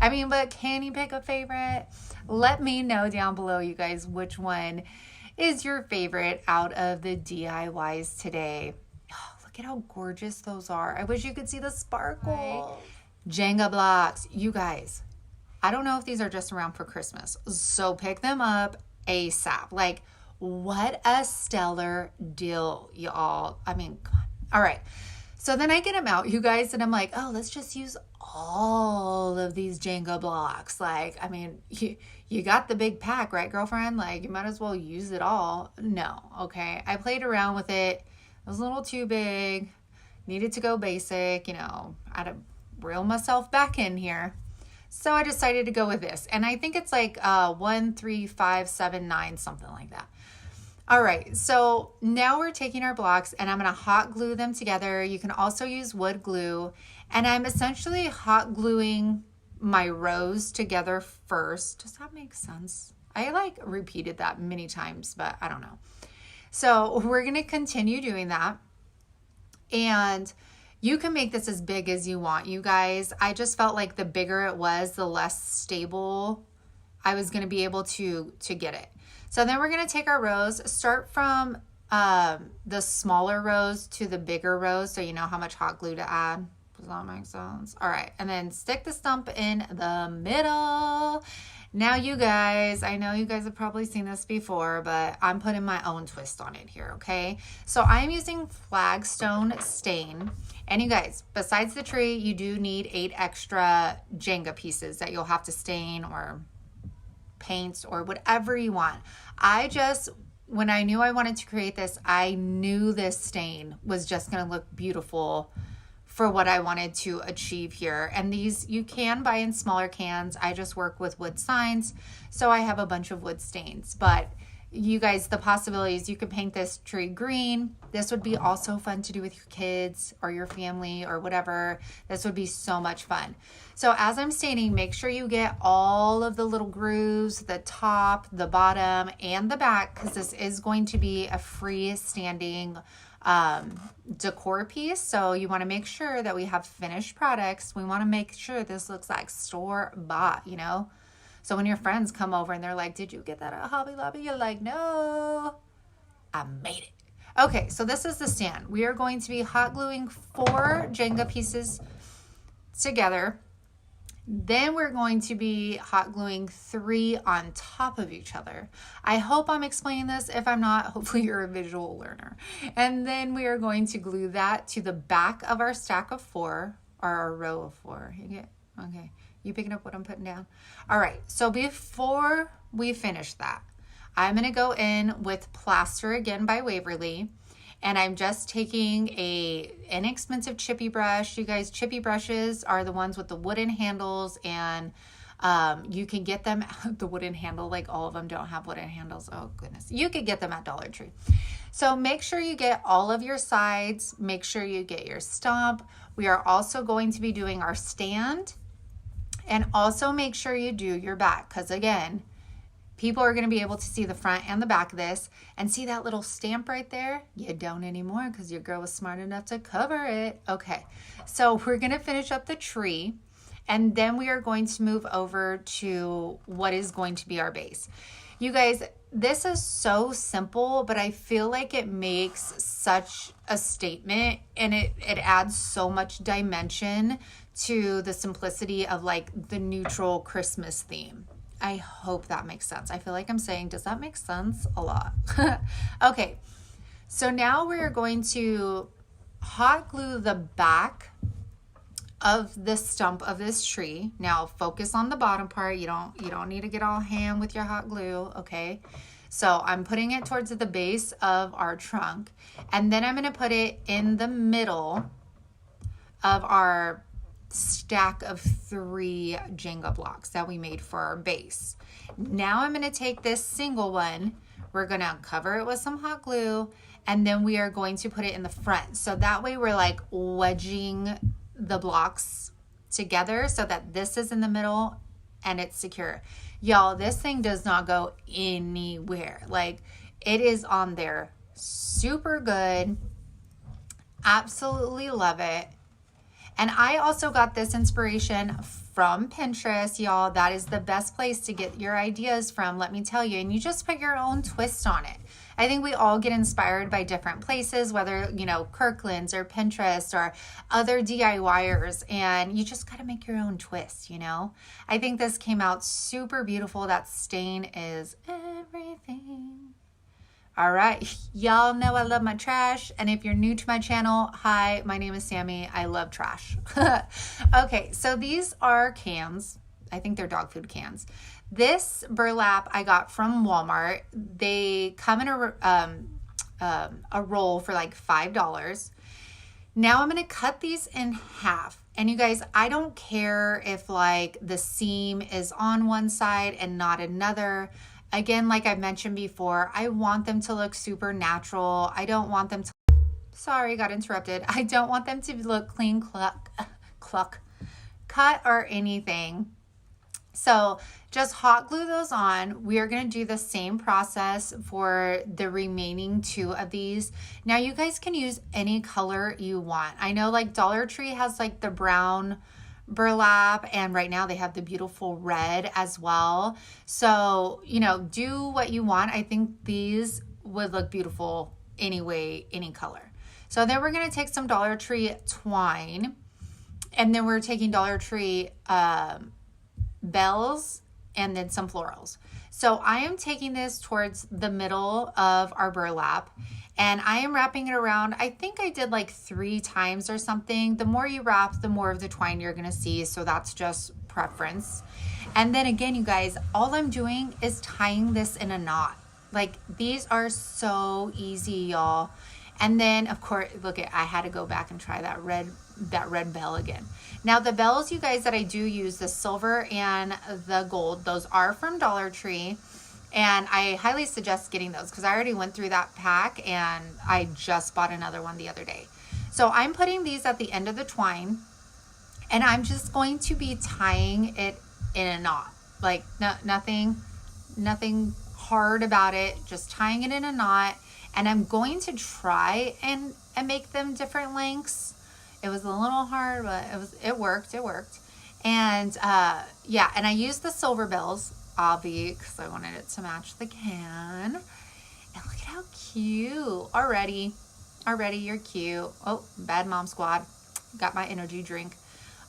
I mean, but can you pick a favorite? Let me know down below, you guys, which one is your favorite out of the DIYs today. Oh, look at how gorgeous those are. I wish you could see the sparkle. Jenga blocks, you guys. I don't know if these are just around for Christmas, so pick them up ASAP. Like, what a stellar deal, y'all. I mean, come on. All right. So then I get them out, you guys, and I'm like, oh, let's just use all of these Jenga blocks. Like, I mean, you got the big pack, right, girlfriend? Like, you might as well use it all. No, okay. I played around with it. It was a little too big. Needed to go basic, you know. I had to reel myself back in here. So I decided to go with this. And I think it's like 1, 3, 5, 7, 9, something like that. All right, so now we're taking our blocks and I'm gonna hot glue them together. You can also use wood glue. And I'm essentially hot gluing my rows together first. Does that make sense? I like repeated that many times, but I don't know. So we're gonna continue doing that. And you can make this as big as you want, you guys. I just felt like the bigger it was, the less stable I was gonna be able to get it. So then we're going to take our rows, start from the smaller rows to the bigger rows, so you know how much hot glue to add. Does that make sense? All right, and then stick the stump in the middle. Now, you guys, I know you guys have probably seen this before, but I'm putting my own twist on it here, okay? So I'm using flagstone stain. And you guys, besides the tree, you do need 8 extra Jenga pieces that you'll have to stain or paints or whatever you want. When I knew I wanted to create this, I knew this stain was just going to look beautiful for what I wanted to achieve here. And these you can buy in smaller cans. I just work with wood signs, so I have a bunch of wood stains. But you guys, the possibilities, you could paint this tree green. This would be also fun to do with your kids or your family or whatever. This would be so much fun. So as I'm staining, make sure you get all of the little grooves, the top, the bottom, and the back, because this is going to be a freestanding decor piece. So you want to make sure that we have finished products. We want to make sure this looks like store-bought, you know? So when your friends come over and they're like, did you get that at Hobby Lobby? You're like, no, I made it. Okay, so this is the stand. We are going to be hot gluing 4 Jenga pieces together. Then we're going to be hot gluing 3 on top of each other. I hope I'm explaining this. If I'm not, hopefully you're a visual learner. And then we are going to glue that to the back of our stack of 4, or our row of 4. You get, okay, you picking up what I'm putting down? All right, so before we finish that, I'm gonna go in with Plaster again by Waverly. And I'm just taking a inexpensive chippy brush. You guys, chippy brushes are the ones with the wooden handles, and you can get them, the wooden handle, like all of them don't have wooden handles. Oh goodness. You could get them at Dollar Tree. So make sure you get all of your sides. Make sure you get your stump. We are also going to be doing our stand, and also make sure you do your back, because again, people are going to be able to see the front and the back of this, and see that little stamp right there? You don't anymore because your girl was smart enough to cover it. Okay, so we're going to finish up the tree, and then we are going to move over to what is going to be our base. You guys, this is so simple, but I feel like it makes such a statement, and it adds so much dimension to the simplicity of like the neutral Christmas theme. I hope that makes sense. I feel like I'm saying, does that make sense? A lot. Okay, so now we're going to hot glue the back of the stump of this tree. Now focus on the bottom part. You don't need to get all ham with your hot glue, okay? So I'm putting it towards the base of our trunk, and then I'm gonna put it in the middle of our stack of 3 Jenga blocks that we made for our base. Now I'm going to take this single one, we're going to cover it with some hot glue, and then we are going to put it in the front. So that way we're like wedging the blocks together so that this is in the middle and it's secure. Y'all, this thing does not go anywhere. Like, it is on there super good. Absolutely love it. And I also got this inspiration from Pinterest, y'all. That is the best place to get your ideas from, let me tell you. And you just put your own twist on it. I think we all get inspired by different places, whether, you know, Kirkland's or Pinterest or other DIYers, and you just got to make your own twist, you know? I think this came out super beautiful. That stain is everything. All right, y'all know I love my trash, and if you're new to my channel, hi, my name is Sammy. I love trash. Okay, so these are cans. I think they're dog food cans. This burlap I got from Walmart. They come in a roll for like $5. Now I'm gonna cut these in half. And you guys, I don't care if like the seam is on one side and not another. Again, like I mentioned before, I want them to look super natural. I don't want them to, sorry, got interrupted. I don't want them to look clean, cut or anything. So just hot glue those on. We are going to do the same process for the remaining 2 of these. Now you guys can use any color you want. I know like Dollar Tree has like the brown burlap, and right now they have the beautiful red as well. So, you know, do what you want. I think these would look beautiful anyway, any color. So then we're going to take some Dollar Tree twine, and then we're taking Dollar Tree bells, and then some florals. So I am taking this towards the middle of our burlap, and I am wrapping it around. I think I did like 3 times or something. The more you wrap, the more of the twine you're gonna see. So that's just preference. And then again, you guys, all I'm doing is tying this in a knot. Like, these are so easy, y'all. And then of course, look at, I had to go back and try that red bell again. Now the bells, you guys, that I do use, the silver and the gold, those are from Dollar Tree. And I highly suggest getting those because I already went through that pack and I just bought another one the other day. So I'm putting these at the end of the twine, and I'm just going to be tying it in a knot. Like nothing hard about it, just tying it in a knot. And I'm going to try and make them different lengths. It was a little hard, but it worked. And yeah, and I used the silver bells, obvi, because I wanted it to match the can. And look at how cute. Already you're cute. Oh, bad mom squad. Got my energy drink.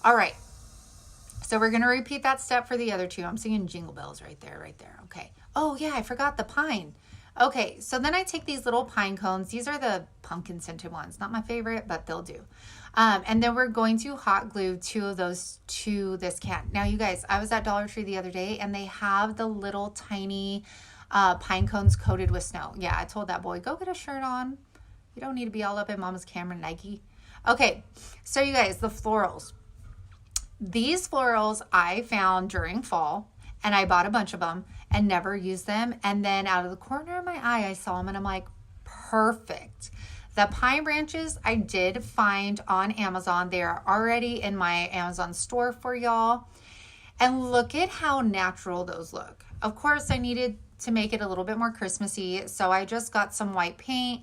All right. So we're going to repeat that step for the other two. I'm singing Jingle Bells right there, right there. Okay. Oh yeah, I forgot the pine. Okay, so then I take these little pine cones. These are the pumpkin scented ones. Not my favorite, but they'll do. And then we're going to hot glue 2 of those to this can. Now, you guys, I was at Dollar Tree the other day, and they have the little tiny pine cones coated with snow. Yeah, I told that boy, go get a shirt on. You don't need to be all up in Mama's camera, Nike. Okay, so you guys, the florals. These florals I found during fall, and I bought a bunch of them and never used them. And then out of the corner of my eye, I saw them, and I'm like, perfect. The pine branches I did find on Amazon. They are already in my Amazon store for y'all. And look at how natural those look. Of course, I needed to make it a little bit more Christmassy, so I just got some white paint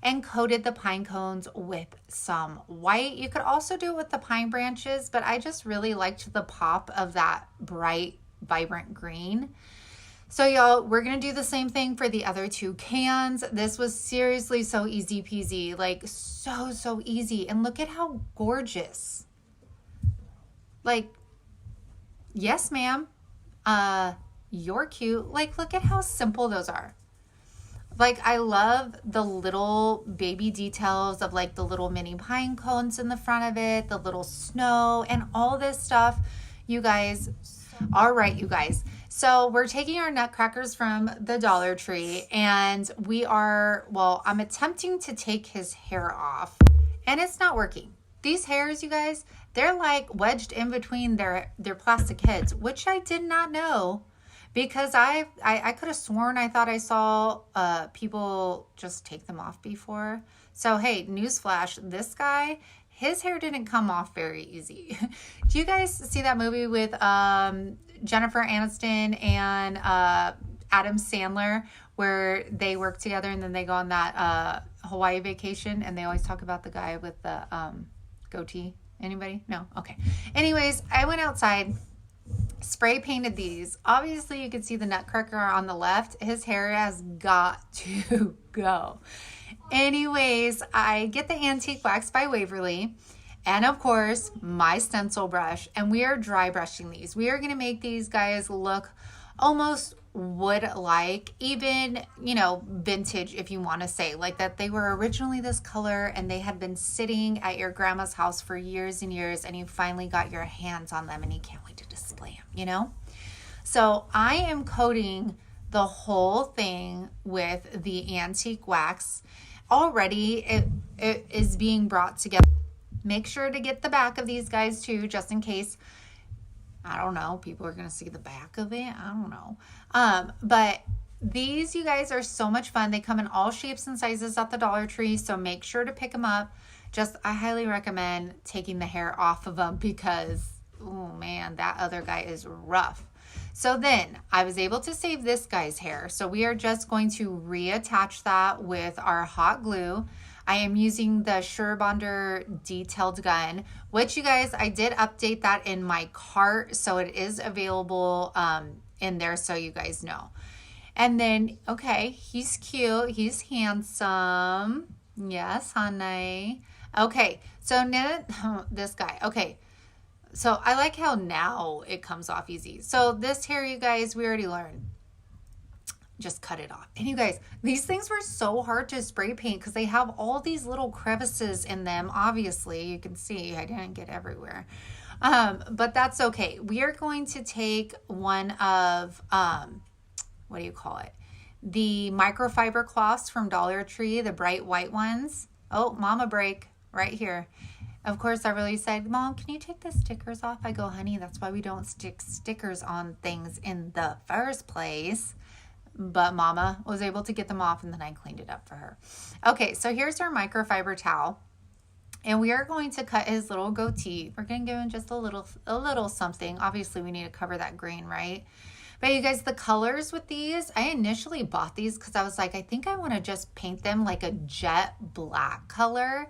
and coated the pine cones with some white. You could also do it with the pine branches, but I just really liked the pop of that bright, vibrant green. So y'all, we're going to do the same thing for the other 2 cans. This was seriously so easy peasy, like so easy. And look at how gorgeous. Like, yes, ma'am. You're cute. Like, look at how simple those are. Like, I love the little baby details of like the little mini pine cones in the front of it, the little snow and all this stuff. You guys, all right, you guys. So we're taking our nutcrackers from the Dollar Tree, and I'm attempting to take his hair off, and it's not working. These hairs, you guys, they're like wedged in between their plastic heads, which I did not know, because I could have sworn I thought I saw people just take them off before. So hey, newsflash, this guy, his hair didn't come off very easy. Do you guys see that movie with Jennifer Aniston and Adam Sandler, where they work together and then they go on that Hawaii vacation, and they always talk about the guy with the goatee? Anybody? No? Okay. Anyways, I went outside, spray painted these. Obviously, you can see the nutcracker on the left. His hair has got to go. Anyways, I get the Antique Wax by Waverly, and of course, my stencil brush, and we are dry brushing these. We are going to make these guys look almost wood-like, even, you know, vintage, if you want to say, like that they were originally this color and they had been sitting at your grandma's house for years and years, and you finally got your hands on them and you can't wait to display them, you know? So I am coating the whole thing with the Antique Wax. Already it is being brought together. Make sure to get the back of these guys too, just in case, I don't know, people are going to see the back of it. I don't know. But these, you guys, are so much fun. They come in all shapes and sizes at the Dollar Tree, so make sure to pick them up. I highly recommend taking the hair off of them, because, oh man, that other guy is rough. So then I was able to save this guy's hair. So we are just going to reattach that with our hot glue. I am using the Surebonder detailed gun, which, you guys, I did update that in my cart. So it is available in there, so you guys know. And then, okay, he's cute. He's handsome. Yes, honey. Okay, so now this guy. Okay. So I like how now it comes off easy. So this hair, you guys, we already learned. Just cut it off. And you guys, these things were so hard to spray paint because they have all these little crevices in them. Obviously, you can see I didn't get everywhere. But that's okay. We are going to take one of, what do you call it? The microfiber cloths from Dollar Tree, the bright white ones. Oh, mama break right here. Of course, I really said, Mom, can you take the stickers off? I go, honey, that's why we don't stick stickers on things in the first place. But Mama was able to get them off, and then I cleaned it up for her. Okay, so here's our microfiber towel. And we are going to cut his little goatee. We're going to give him just a little something. Obviously, we need to cover that green, right? But you guys, the colors with these, I initially bought these because I was like, I think I want to just paint them like a jet black color,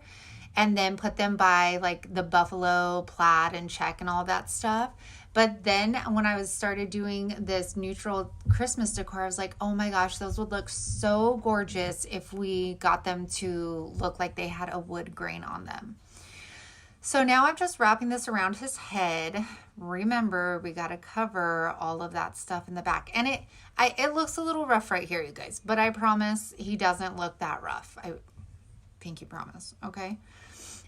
and then put them by like the buffalo plaid and check and all that stuff. But then when I started doing this neutral Christmas decor, I was like, oh my gosh, those would look so gorgeous if we got them to look like they had a wood grain on them. So now I'm just wrapping this around his head. Remember, we got to cover all of that stuff in the back. And it looks a little rough right here, you guys, but I promise he doesn't look that rough. I pinky promise, okay?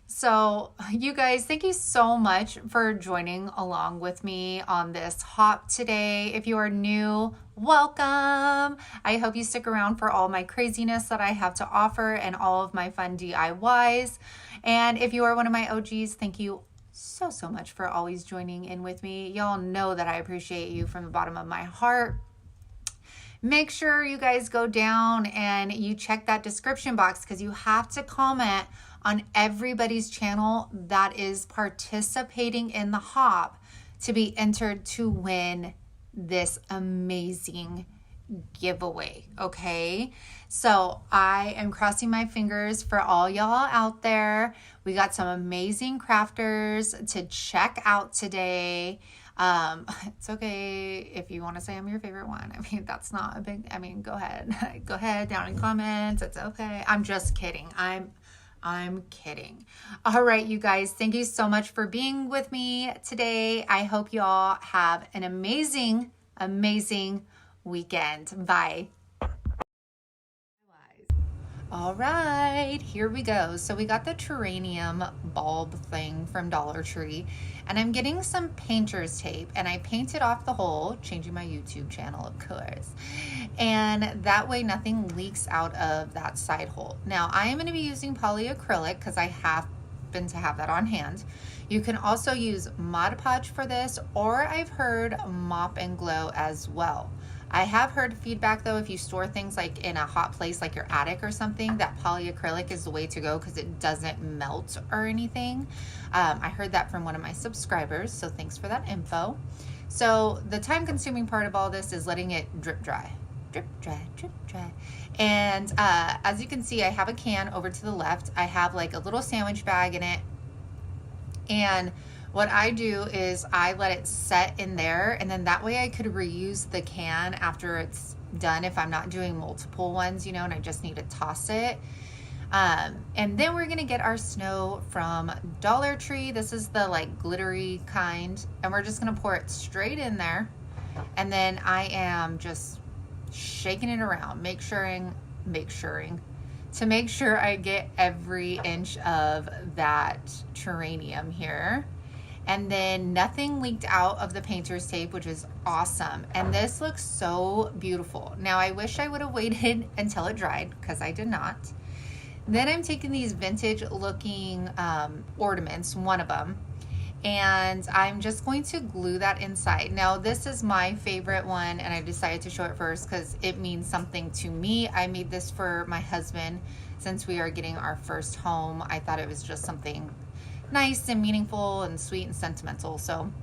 So you guys, thank you so much for joining along with me on this hop today. If you are new, welcome. I hope you stick around for all my craziness that I have to offer and all of my fun DIYs. And if you are one of my OGs, thank you so much for always joining in with me. Y'all know that I appreciate you from the bottom of my heart. Make sure you guys go down and you check that description box, because you have to comment on everybody's channel that is participating in the hop to be entered to win this amazing giveaway. Okay, so I am crossing my fingers for all y'all out there. We got some amazing crafters to check out today. It's okay if you want to say I'm your favorite one. I mean, that's not a big, I mean, go ahead. Go ahead down in comments. It's okay. I'm just kidding. I'm kidding. All right, you guys, thank you so much for being with me today. I hope you all have an amazing, amazing weekend. Bye. All right, here we go. So we got the terrarium bulb thing from Dollar Tree, and I'm getting some painter's tape, and I painted off the hole, changing my YouTube channel, of course, and that way nothing leaks out of that side hole. Now I am going to be using polyacrylic because I happen to have that on hand. You can also use Mod Podge for this, or I've heard Mop and Glow as well. I have heard feedback though, if you store things like in a hot place like your attic or something, that polyacrylic is the way to go because it doesn't melt or anything. I heard that from one of my subscribers, so thanks for that info. So the time consuming part of all this is letting it drip dry. Drip dry, drip dry. And as you can see, I have a can over to the left. I have like a little sandwich bag in it. And what I do is I let it set in there, and then that way I could reuse the can after it's done if I'm not doing multiple ones, you know, and I just need to toss it. And then we're gonna get our snow from Dollar Tree. This is the like glittery kind, and we're just gonna pour it straight in there. And then I am just shaking it around, to make sure I get every inch of that terrarium here. And then nothing leaked out of the painter's tape, which is awesome. And this looks so beautiful. Now I wish I would have waited until it dried, because I did not. Then I'm taking these vintage looking ornaments, one of them, and I'm just going to glue that inside. Now this is my favorite one, and I decided to show it first because it means something to me. I made this for my husband since we are getting our first home. I thought it was just something nice and meaningful and sweet and sentimental. So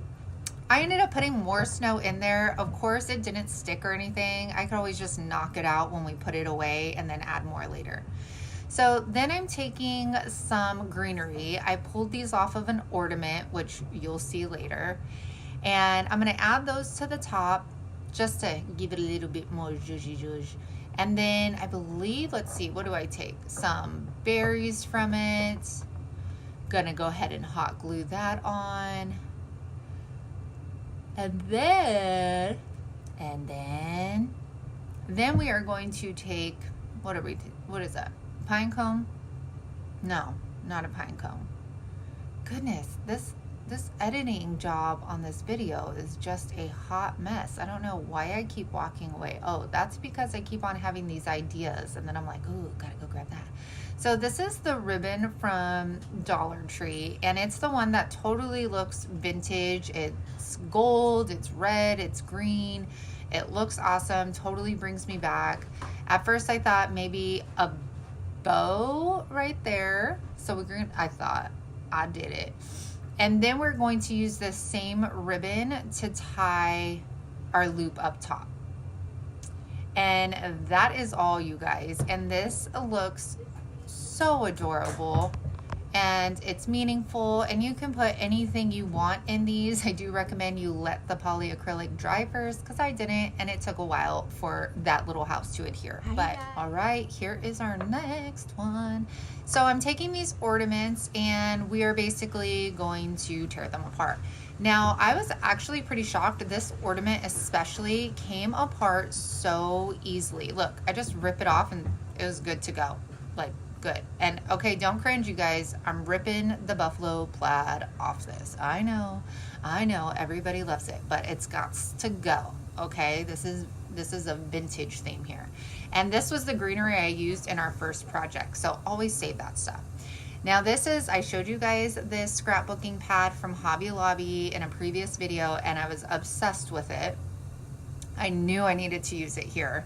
I ended up putting more snow in there. Of course, it didn't stick or anything. I could always just knock it out when we put it away and then add more later. So then I'm taking some greenery. I pulled these off of an ornament, which you'll see later. And I'm gonna add those to the top just to give it a little bit more zhuzh. And then I believe, let's see, what do I take? Some berries from it. Gonna go ahead and hot glue that on. And then we are going to take, what is that? Pine cone? No, not a pine cone. Goodness, this editing job on this video is just a hot mess. I don't know why I keep walking away. Oh, that's because I keep on having these ideas, and then I'm like, ooh, gotta go grab that. So this is the ribbon from Dollar Tree, and it's the one that totally looks vintage. It's gold, it's red, it's green. It looks awesome, totally brings me back. At first I thought maybe a bow right there. So I did it. And then we're going to use this same ribbon to tie our loop up top. And that is all, you guys. And this looks so adorable and it's meaningful, and you can put anything you want in these. I do recommend you let the polyacrylic dry first, because I didn't, and it took a while for that little house to adhere. But all right, here is our next one. So I'm taking these ornaments and we are basically going to tear them apart. Now, I was actually pretty shocked. This ornament especially came apart so easily. Look, I just rip it off and it was good to go. Like, good. And okay, don't cringe, you guys. I'm ripping the buffalo plaid off this. I know, everybody loves it, but it's got to go. Okay, this is a vintage theme here. And this was the greenery I used in our first project, so always save that stuff. Now this is, I showed you guys this scrapbooking pad from Hobby Lobby in a previous video, and I was obsessed with it. I knew I needed to use it here.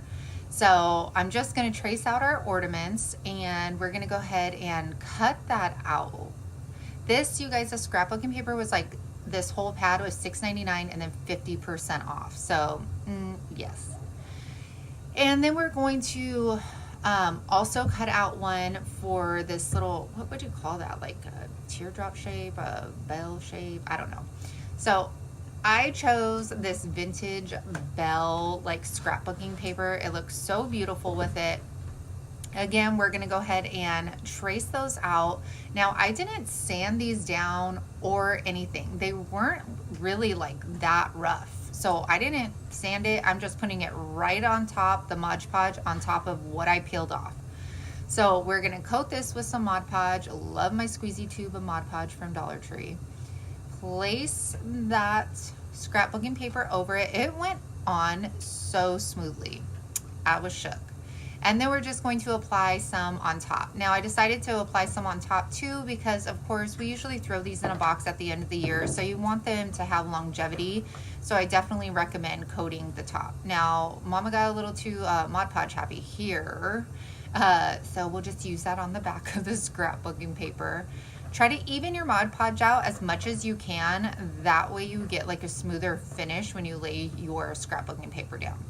So I'm just going to trace out our ornaments, and we're going to go ahead and cut that out. This, you guys, the scrapbooking paper was like, this whole pad was $6.99 and then 50% off. So yes. And then we're going to also cut out one for this little, what would you call that? Like a teardrop shape, a bell shape? I don't know. So I chose this vintage bell like scrapbooking paper. It looks so beautiful with it. Again, we're going to go ahead and trace those out. Now, I didn't sand these down or anything. They weren't really like that rough. So I didn't sand it. I'm just putting it right on top, the Mod Podge on top of what I peeled off. So we're going to coat this with some Mod Podge. Love my squeezy tube of Mod Podge from Dollar Tree. Place that scrapbooking paper over it. It went on so smoothly. I was shook. And then we're just going to apply some on top. Now I decided to apply some on top too, because of course we usually throw these in a box at the end of the year, so you want them to have longevity. So I definitely recommend coating the top. Now Mama got a little too Mod Podge happy here, so we'll just use that on the back of the scrapbooking paper. Try to even your Mod Podge out as much as you can. That way you get like a smoother finish when you lay your scrapbooking paper down.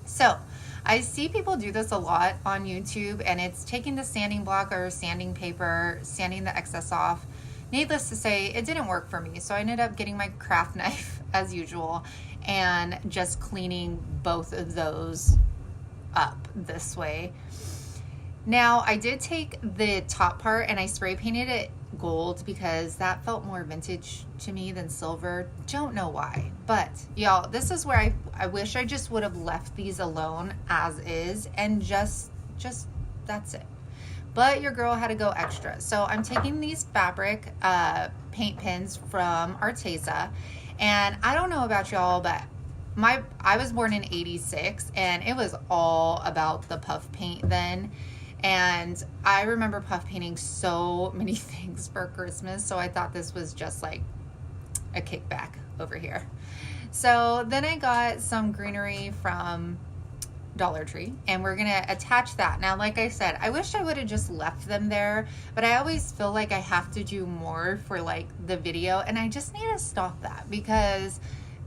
So I see people do this a lot on YouTube, and it's taking the sanding block or sanding paper, sanding the excess off. Needless to say, it didn't work for me. So I ended up getting my craft knife as usual and just cleaning both of those up this way. Now I did take the top part and I spray painted it gold because that felt more vintage to me than silver. Don't know why, but y'all, this is where I wish I just would have left these alone as is and just that's it. But your girl had to go extra. So I'm taking these fabric paint pens from Arteza, and I don't know about y'all, but I was born in '86 and it was all about the puff paint then. And I remember puff painting so many things for Christmas, so I thought this was just like a kickback over here. So then I got some greenery from Dollar Tree, and we're gonna attach that. Now, like I said, I wish I would have just left them there, but I always feel like I have to do more for like the video, and I just need to stop that, because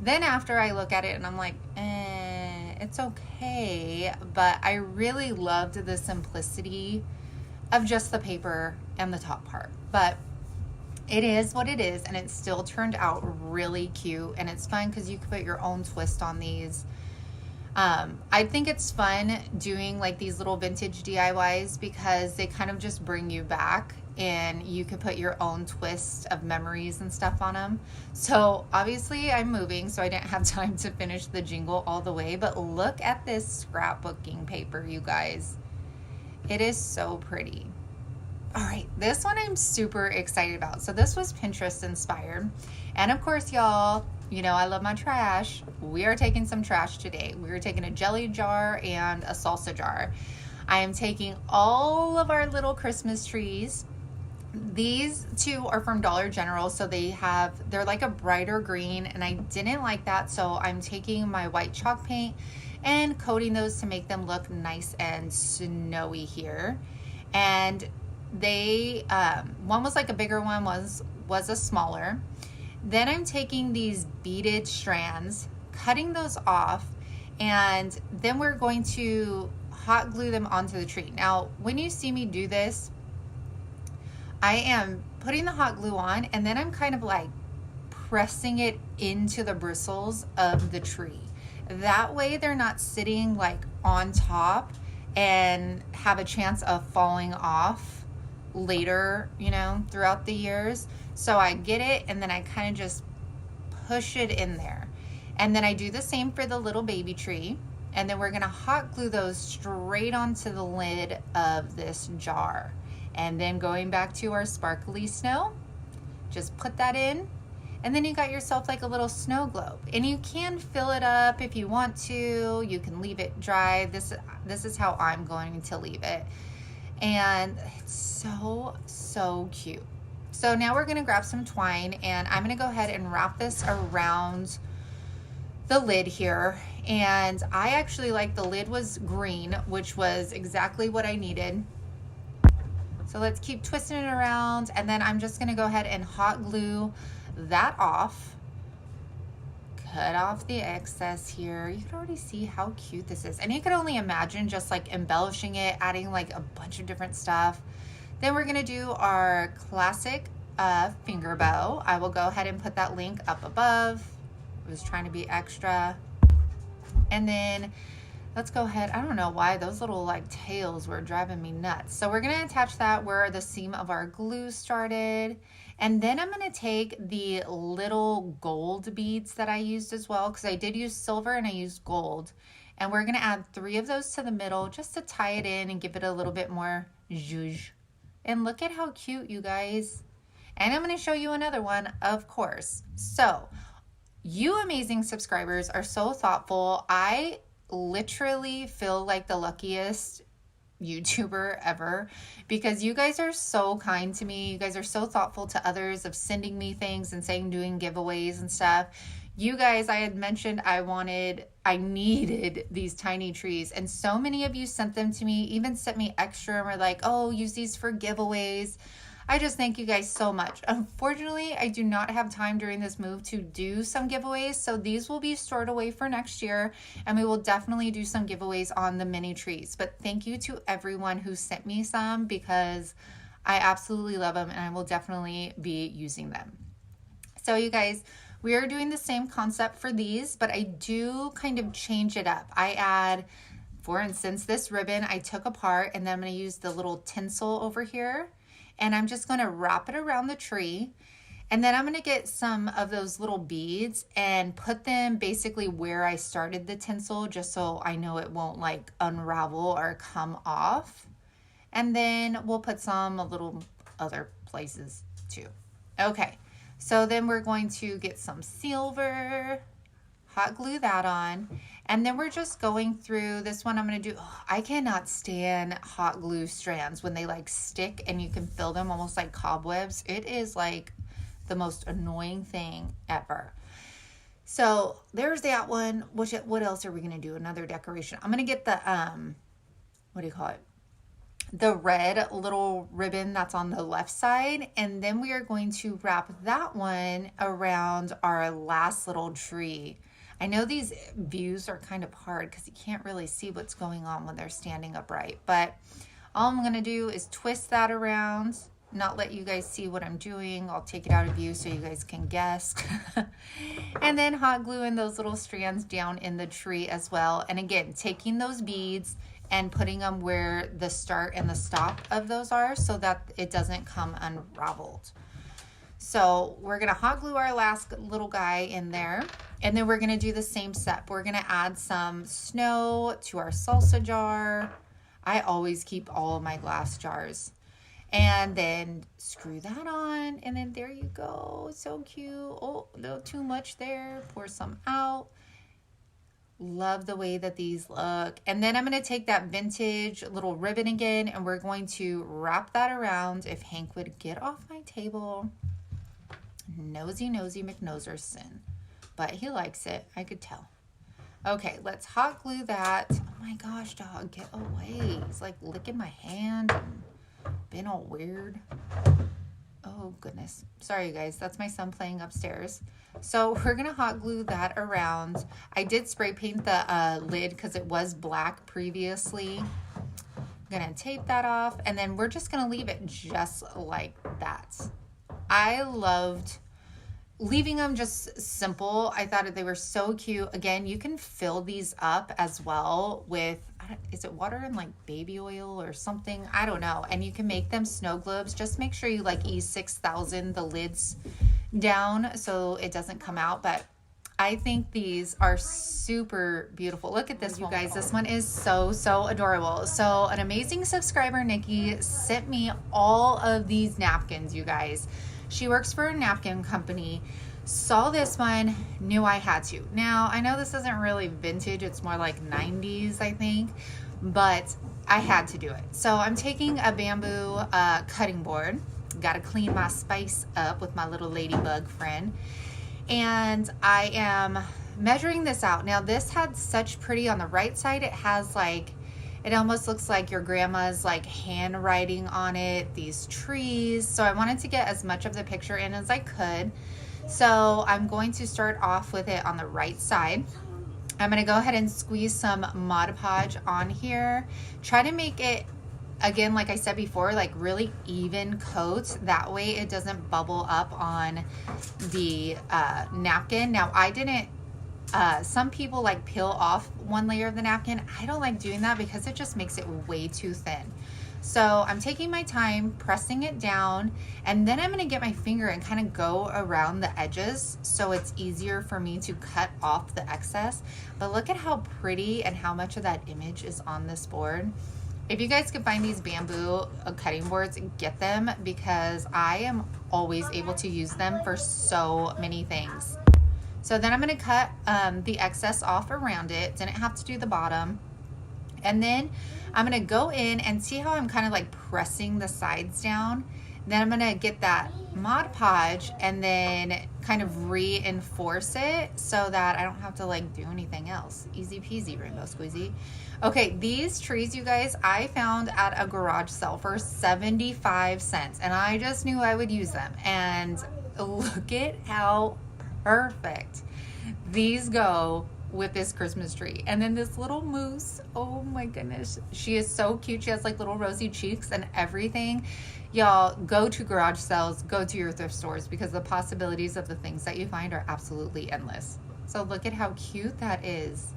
then after I look at it and I'm like, it's okay. But I really loved the simplicity of just the paper and the top part. But it is what it is, and it still turned out really cute, and it's fun because you can put your own twist on these. I think it's fun doing like these little vintage DIYs because they kind of just bring you back, and you can put your own twist of memories and stuff on them. So obviously I'm moving, so I didn't have time to finish the jingle all the way, but look at this scrapbooking paper, you guys. It is so pretty. All right, this one I'm super excited about. So this was Pinterest inspired, and of course, y'all, you know I love my trash. We are taking some trash today. We are taking a jelly jar and a salsa jar. I am taking all of our little Christmas trees. These two are from Dollar General, so they're like a brighter green, and I didn't like that, so I'm taking my white chalk paint and coating those to make them look nice and snowy here. And they one was like a bigger one, was a smaller. Then I'm taking these beaded strands, cutting those off, and then we're going to hot glue them onto the tree. Now when you see me do this, I am putting the hot glue on, and then I'm kind of like pressing it into the bristles of the tree. That way they're not sitting like on top and have a chance of falling off later, you know, throughout the years. So I get it, and then I kind of just push it in there. And then I do the same for the little baby tree. And then we're gonna hot glue those straight onto the lid of this jar. And then going back to our sparkly snow, just put that in. And then you got yourself like a little snow globe. And you can fill it up if you want to. You can leave it dry. This is how I'm going to leave it. And it's so, so cute. So now we're gonna grab some twine, and I'm gonna go ahead and wrap this around the lid here. And I actually like the lid was green, which was exactly what I needed. So let's keep twisting it around, and then I'm just gonna go ahead and hot glue that off. Cut off the excess here. You can already see how cute this is. And you can only imagine just like embellishing it, adding like a bunch of different stuff. Then we're gonna do our classic finger bow. I will go ahead and put that link up above. I was trying to be extra. And then let's go ahead. I don't know why those little like tails were driving me nuts. So we're gonna attach that where the seam of our glue started. And then I'm gonna take the little gold beads that I used as well, because I did use silver and I used gold. And we're gonna add 3 of those to the middle just to tie it in and give it a little bit more zhuzh. And look at how cute, you guys. And I'm gonna show you another one, of course. So you amazing subscribers are so thoughtful. I literally feel like the luckiest YouTuber ever, because you guys are so kind to me. You guys are so thoughtful to others of sending me things and saying doing giveaways and stuff. You guys, I had mentioned I needed these tiny trees, and so many of you sent them to me, even sent me extra and were like, oh, use these for giveaways. I just thank you guys so much. Unfortunately, I do not have time during this move to do some giveaways, so these will be stored away for next year, and we will definitely do some giveaways on the mini trees. But thank you to everyone who sent me some, because I absolutely love them, and I will definitely be using them. So you guys, we are doing the same concept for these, but I do kind of change it up. I add, for instance, this ribbon I took apart, and then I'm going to use the little tinsel over here. And I'm just gonna wrap it around the tree. And then I'm gonna get some of those little beads and put them basically where I started the tinsel, just so I know it won't like unravel or come off. And then we'll put some a little other places too. Okay, so then we're going to get some silver, hot glue that on. And then we're just going through this one. I'm going to do, I cannot stand hot glue strands when they like stick and you can feel them almost like cobwebs. It is like the most annoying thing ever. So there's that one. What else are we going to do? Another decoration. I'm going to get the, what do you call it? The red little ribbon that's on the left side. And then we are going to wrap that one around our last little tree. I know these views are kind of hard because you can't really see what's going on when they're standing upright, but all I'm going to do is twist that around, not let you guys see what I'm doing. I'll take it out of view so you guys can guess. And then hot gluing those little strands down in the tree as well. And again, taking those beads and putting them where the start and the stop of those are so that it doesn't come unraveled. So we're going to hot glue our last little guy in there. And then we're going to do the same step. We're going to add some snow to our salsa jar. I always keep all of my glass jars. And then screw that on. And then there you go. So cute. Oh, a little too much there. Pour some out. Love the way that these look. And then I'm going to take that vintage little ribbon again. And we're going to wrap that around. If Hank would get off my table. Nosy McNoserson. But he likes it. I could tell. Okay, let's hot glue that. Oh my gosh, dog, get away. He's like licking my hand and being all weird. Oh goodness. Sorry, you guys. That's my son playing upstairs. So we're going to hot glue that around. I did spray paint the lid because it was black previously. I'm gonna tape that off, and then we're just gonna leave it just like that. I loved leaving them just simple. I thought they were so cute. Again, you can fill these up as well with, is it water and like baby oil or something? I don't know. And you can make them snow globes. Just make sure you like E6000 the lids down so it doesn't come out. But I think these are super beautiful. Look at this one, you guys. This one is so, so adorable. So an amazing subscriber, Nikki, sent me all of these napkins, you guys. She works for a napkin company, saw this one, knew I had to. Now, I know this isn't really vintage. It's more like 90s, I think, but I had to do it. So I'm taking a bamboo cutting board. Got to clean my spice up with my little ladybug friend. And I am measuring this out. Now, this had such pretty on the right side. It has like, it almost looks like your grandma's like handwriting on it, these trees. So I wanted to get as much of the picture in as I could. So I'm going to start off with it on the right side. I'm gonna go ahead and squeeze some Mod Podge on here. Try to make it, again, like I said before, like really even coat. That way it doesn't bubble up on the napkin. Now I didn't, some people like peel off one layer of the napkin. I don't like doing that because it just makes it way too thin. So I'm taking my time, pressing it down, and then I'm gonna get my finger and kind of go around the edges so it's easier for me to cut off the excess. But look at how pretty and how much of that image is on this board. If you guys can find these bamboo cutting boards, get them, because I am always able to use them for so many things. So then I'm gonna cut the excess off around it. Didn't have to do the bottom. And then I'm gonna go in and see how I'm kind of like pressing the sides down. Then I'm gonna get that Mod Podge and then kind of reinforce it so that I don't have to like do anything else. Easy peasy, rainbow squeezy. Okay, these trees, you guys, I found at a garage sale for 75 cents, and I just knew I would use them. And look at how perfect these go with this Christmas tree. And then this little moose, oh my goodness, she is so cute. She has like little rosy cheeks and everything. Y'all, go to garage sales, go to your thrift stores, because the possibilities of the things that you find are absolutely endless. So look at how cute that is.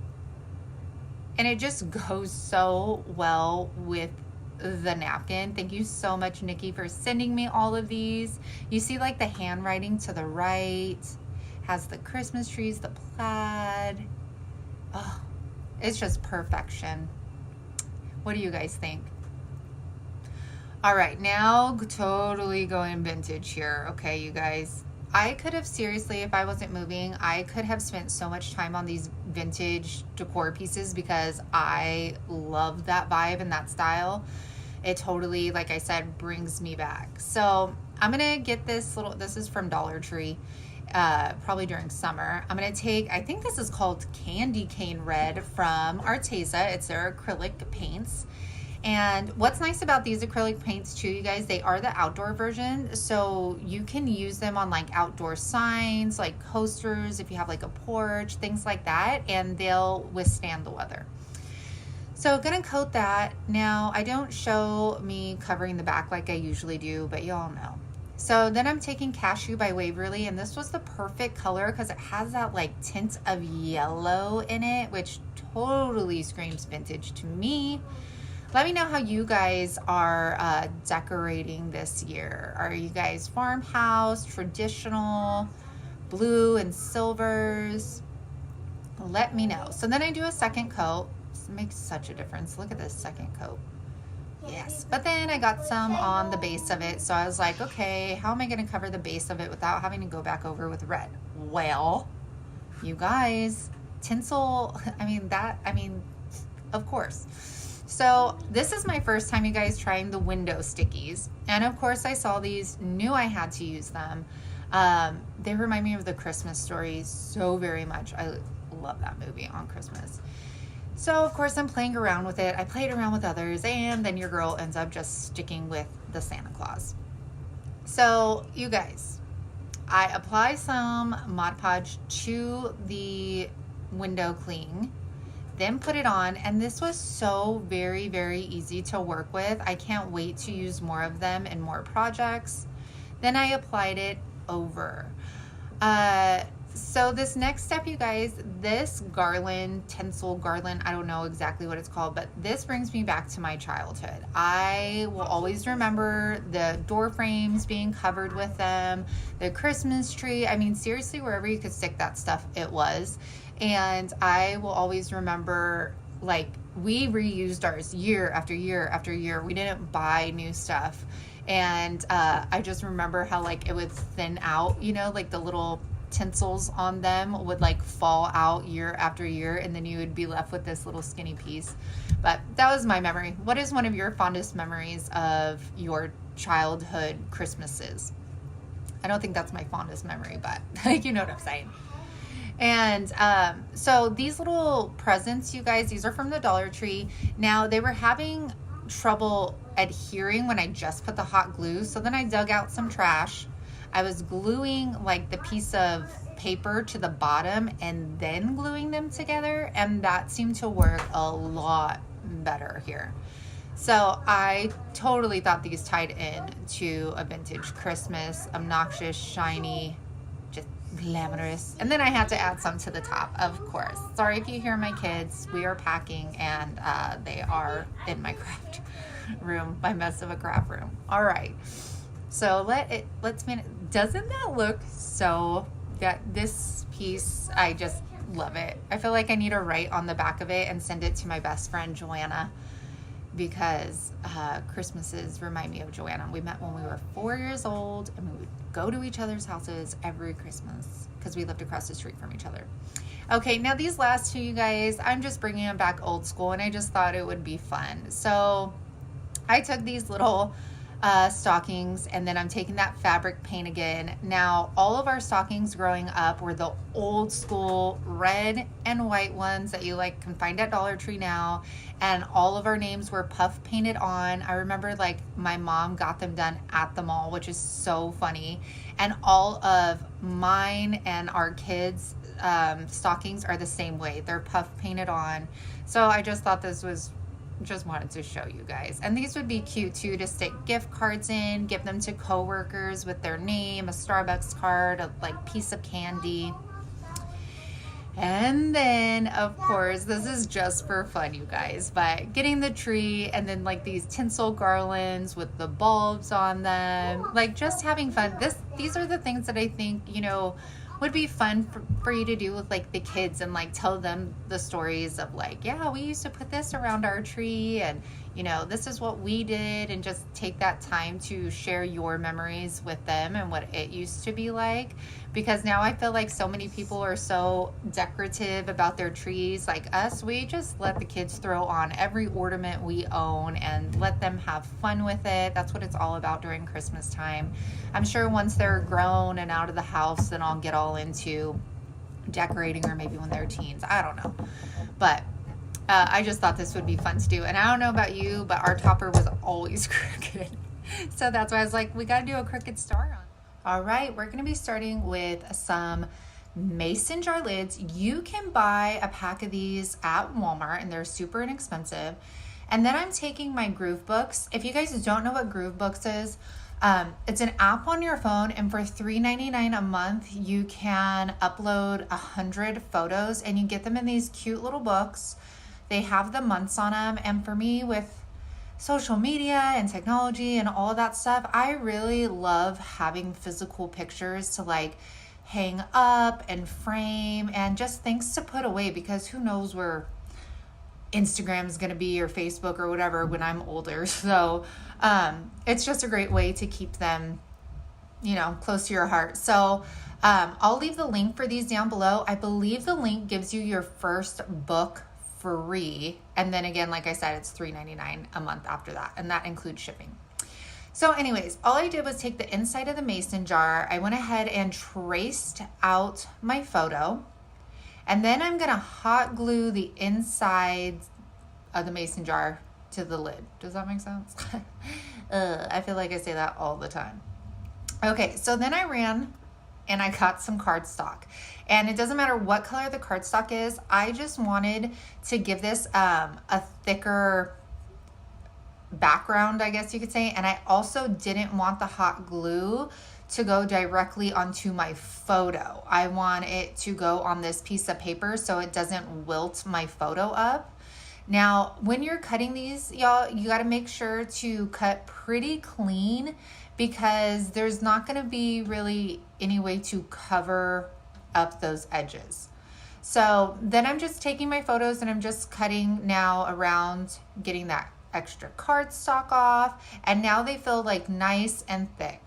And it just goes so well with the napkin. Thank you so much, Nikki, for sending me all of these. You see like the handwriting to the right, has the Christmas trees, the plaid. Oh, it's just perfection. What do you guys think? All right, now totally going vintage here. Okay, you guys, I could have seriously, if I wasn't moving, I could have spent so much time on these vintage decor pieces because I love that vibe and that style. It totally, like I said, brings me back. So I'm gonna get this little, this is from Dollar Tree, probably during summer. I'm gonna take, I think this is called Candy Cane Red from Arteza. It's their acrylic paints. And what's nice about these acrylic paints too, you guys, they are the outdoor version. So you can use them on like outdoor signs, like coasters, if you have like a porch, things like that, and they'll withstand the weather. So gonna coat that. Now, I don't show me covering the back like I usually do, but y'all know. So then I'm taking Cashew by Waverly, and this was the perfect color because it has that like tint of yellow in it, which totally screams vintage to me. Let me know how you guys are decorating this year. Are you guys farmhouse, traditional, blue and silvers? Let me know. So then I do a second coat. This makes such a difference. Look at this second coat. Yes, but then I got some on the base of it. So I was like, okay, how am I gonna cover the base of it without having to go back over with red? Well, you guys, tinsel, of course. So this is my first time, you guys, trying the window stickies. And of course I saw these, knew I had to use them. They remind me of The Christmas Story so very much. I love that movie on Christmas. So of course I'm playing around with it. I played around with others, and then your girl ends up just sticking with the Santa Claus. So you guys, I apply some Mod Podge to the window cling. then put it on, and this was so very, very easy to work with. I can't wait to use more of them in more projects. Then I applied it over. So this next step, you guys, this garland, tinsel garland, I don't know exactly what it's called, but this brings me back to my childhood. I will always remember the door frames being covered with them, the Christmas tree. I mean, seriously, wherever you could stick that stuff, it was. And I will always remember, like, we reused ours year after year after year. We didn't buy new stuff. And I just remember how, like, it would thin out, you know, like the little tinsels on them would like fall out year after year, and then you would be left with this little skinny piece. But that was my memory. What is one of your fondest memories of your childhood Christmases? I don't think that's my fondest memory, but you know what I'm saying. And so these little presents, you guys, these are from the Dollar Tree. Now, they were having trouble adhering when I just put the hot glue, so then I dug out some trash. I was gluing like the piece of paper to the bottom and then gluing them together, and that seemed to work a lot better here. So I totally thought these tied in to a vintage Christmas, obnoxious, shiny, just glamorous. And then I had to add some to the top, of course. Sorry if you hear my kids. We are packing, and they are in my craft room, my mess of a craft room. All right. So let's minute. Doesn't that look so, that this piece, I just love it. I feel like I need to write on the back of it and send it to my best friend, Joanna, because Christmases remind me of Joanna. We met when we were 4 years old, and we would go to each other's houses every Christmas because we lived across the street from each other. Okay, now these last two, you guys, I'm just bringing them back old school, and I just thought it would be fun. So I took these little stockings, and then I'm taking that fabric paint again. Now, all of our stockings growing up were the old school red and white ones that you like can find at Dollar Tree now, and all of our names were puff painted on. I remember like my mom got them done at the mall, which is so funny, and all of mine and our kids stockings are the same way. They're puff painted on. So I just thought this was, just wanted to show you guys. And these would be cute too, to stick gift cards in, give them to coworkers with their name, a Starbucks card, a like piece of candy. And then of course, this is just for fun, you guys, but getting the tree, and then like these tinsel garlands with the bulbs on them, like just having fun. These are the things that I think, you know, would be fun for you to do with like the kids, and like tell them the stories of like, yeah, we used to put this around our tree, and you know, this is what we did, and just take that time to share your memories with them and what it used to be like. Because now I feel like so many people are so decorative about their trees. Like us, we just let the kids throw on every ornament we own and let them have fun with it. That's what it's all about during Christmas time. I'm sure once they're grown and out of the house, then I'll get all into decorating, or maybe when they're teens, I don't know. But I just thought this would be fun to do. And I don't know about you, but our topper was always crooked. So that's why I was like, we got to do a crooked star on. All right, we're going to be starting with some mason jar lids. You can buy a pack of these at Walmart, and they're super inexpensive. And then I'm taking my Groove Books. If you guys don't know what Groove Books is, it's an app on your phone, and for $3.99 a month, you can upload 100 photos, and you get them in these cute little books. They have the months on them, and for me, with social media and technology and all of that stuff, I really love having physical pictures to like hang up and frame, and just things to put away, because who knows where Instagram is going to be, or Facebook or whatever, when I'm older. So it's just a great way to keep them, you know, close to your heart. So I'll leave the link for these down below. I believe the link gives you your first book free, and then again, like I said, it's $3.99 a month after that, and that includes shipping. So anyways, all I did was take the inside of the mason jar. I went ahead and traced out my photo, and then I'm gonna hot glue the inside of the mason jar to the lid. Does that make sense? I feel like I say that all the time. Okay, so then I ran and I got some cardstock. And it doesn't matter what color the cardstock is. I just wanted to give this a thicker background, I guess you could say. And I also didn't want the hot glue to go directly onto my photo. I want it to go on this piece of paper so it doesn't wilt my photo up. Now, when you're cutting these, y'all, you got to make sure to cut pretty clean because there's not going to be really any way to cover up those edges. So then I'm just taking my photos and I'm just cutting now around, getting that extra cardstock off, and now they feel like nice and thick.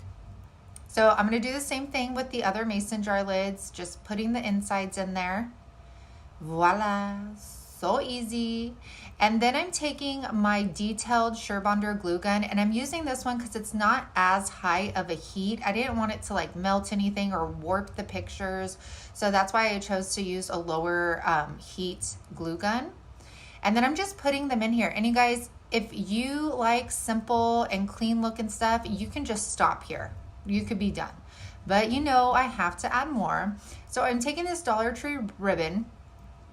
So I'm going to do the same thing with the other mason jar lids, just putting the insides in there. Voila, so easy. And then I'm taking my detailed Surebonder glue gun, and I'm using this one because it's not as high of a heat. I didn't want it to like melt anything or warp the pictures, so that's why I chose to use a lower heat glue gun. And then I'm just putting them in here. And you guys, if you like simple and clean looking stuff, you can just stop here. You could be done. But you know, I have to add more. So I'm taking this Dollar Tree ribbon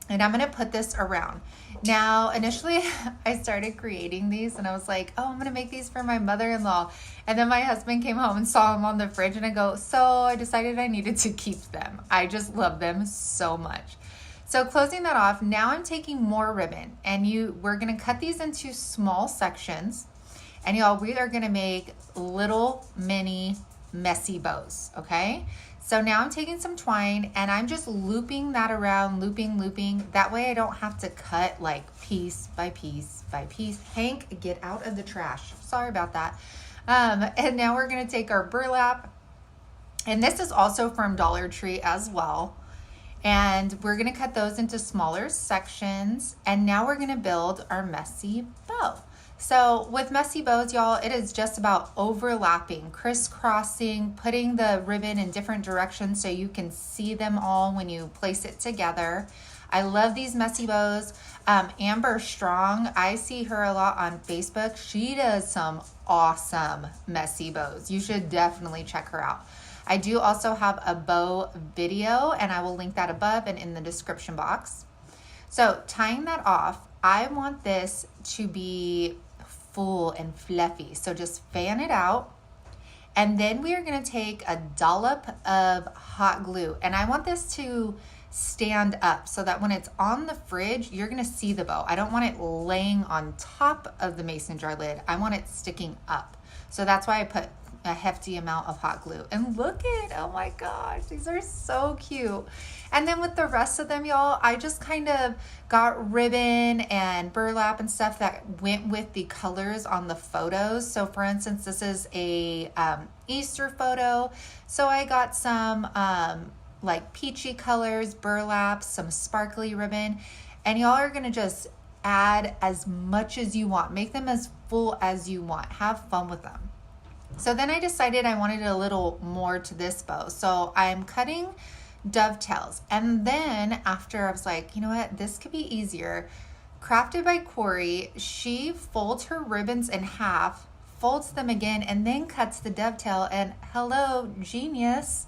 and I'm gonna put this around. Now, initially I started creating these and I was like, oh, I'm gonna make these for my mother-in-law. And then my husband came home and saw them on the fridge and I go, so I decided I needed to keep them. I just love them so much. So closing that off, now I'm taking more ribbon and we're gonna cut these into small sections. And y'all, we are gonna make little mini messy bows, okay? So now I'm taking some twine and I'm just looping that around, looping. That way I don't have to cut like piece by piece by piece. Hank, get out of the trash. Sorry about that. And now we're gonna take our burlap, and this is also from Dollar Tree as well. And we're gonna cut those into smaller sections. And now we're gonna build our messy bow. So with messy bows, y'all, it is just about overlapping, crisscrossing, putting the ribbon in different directions so you can see them all when you place it together. I love these messy bows. Amber Strong, I see her a lot on Facebook. She does some awesome messy bows. You should definitely check her out. I do also have a bow video, and I will link that above and in the description box. So tying that off, I want this to be full and fluffy. So just fan it out. And then we are going to take a dollop of hot glue. And I want this to stand up so that when it's on the fridge, you're going to see the bow. I don't want it laying on top of the mason jar lid. I want it sticking up. So that's why I put a hefty amount of hot glue. And look at, oh my gosh, these are so cute. And then with the rest of them, y'all, I just kind of got ribbon and burlap and stuff that went with the colors on the photos. So for instance, this is a Easter photo. So I got some like peachy colors, burlap, some sparkly ribbon, and y'all are gonna just add as much as you want. Make them as full as you want. Have fun with them. So then I decided I wanted a little more to this bow. So I'm cutting dovetails. And then after I was like, you know what, this could be easier. Crafted by Corey, she folds her ribbons in half, folds them again, and then cuts the dovetail. And hello, genius,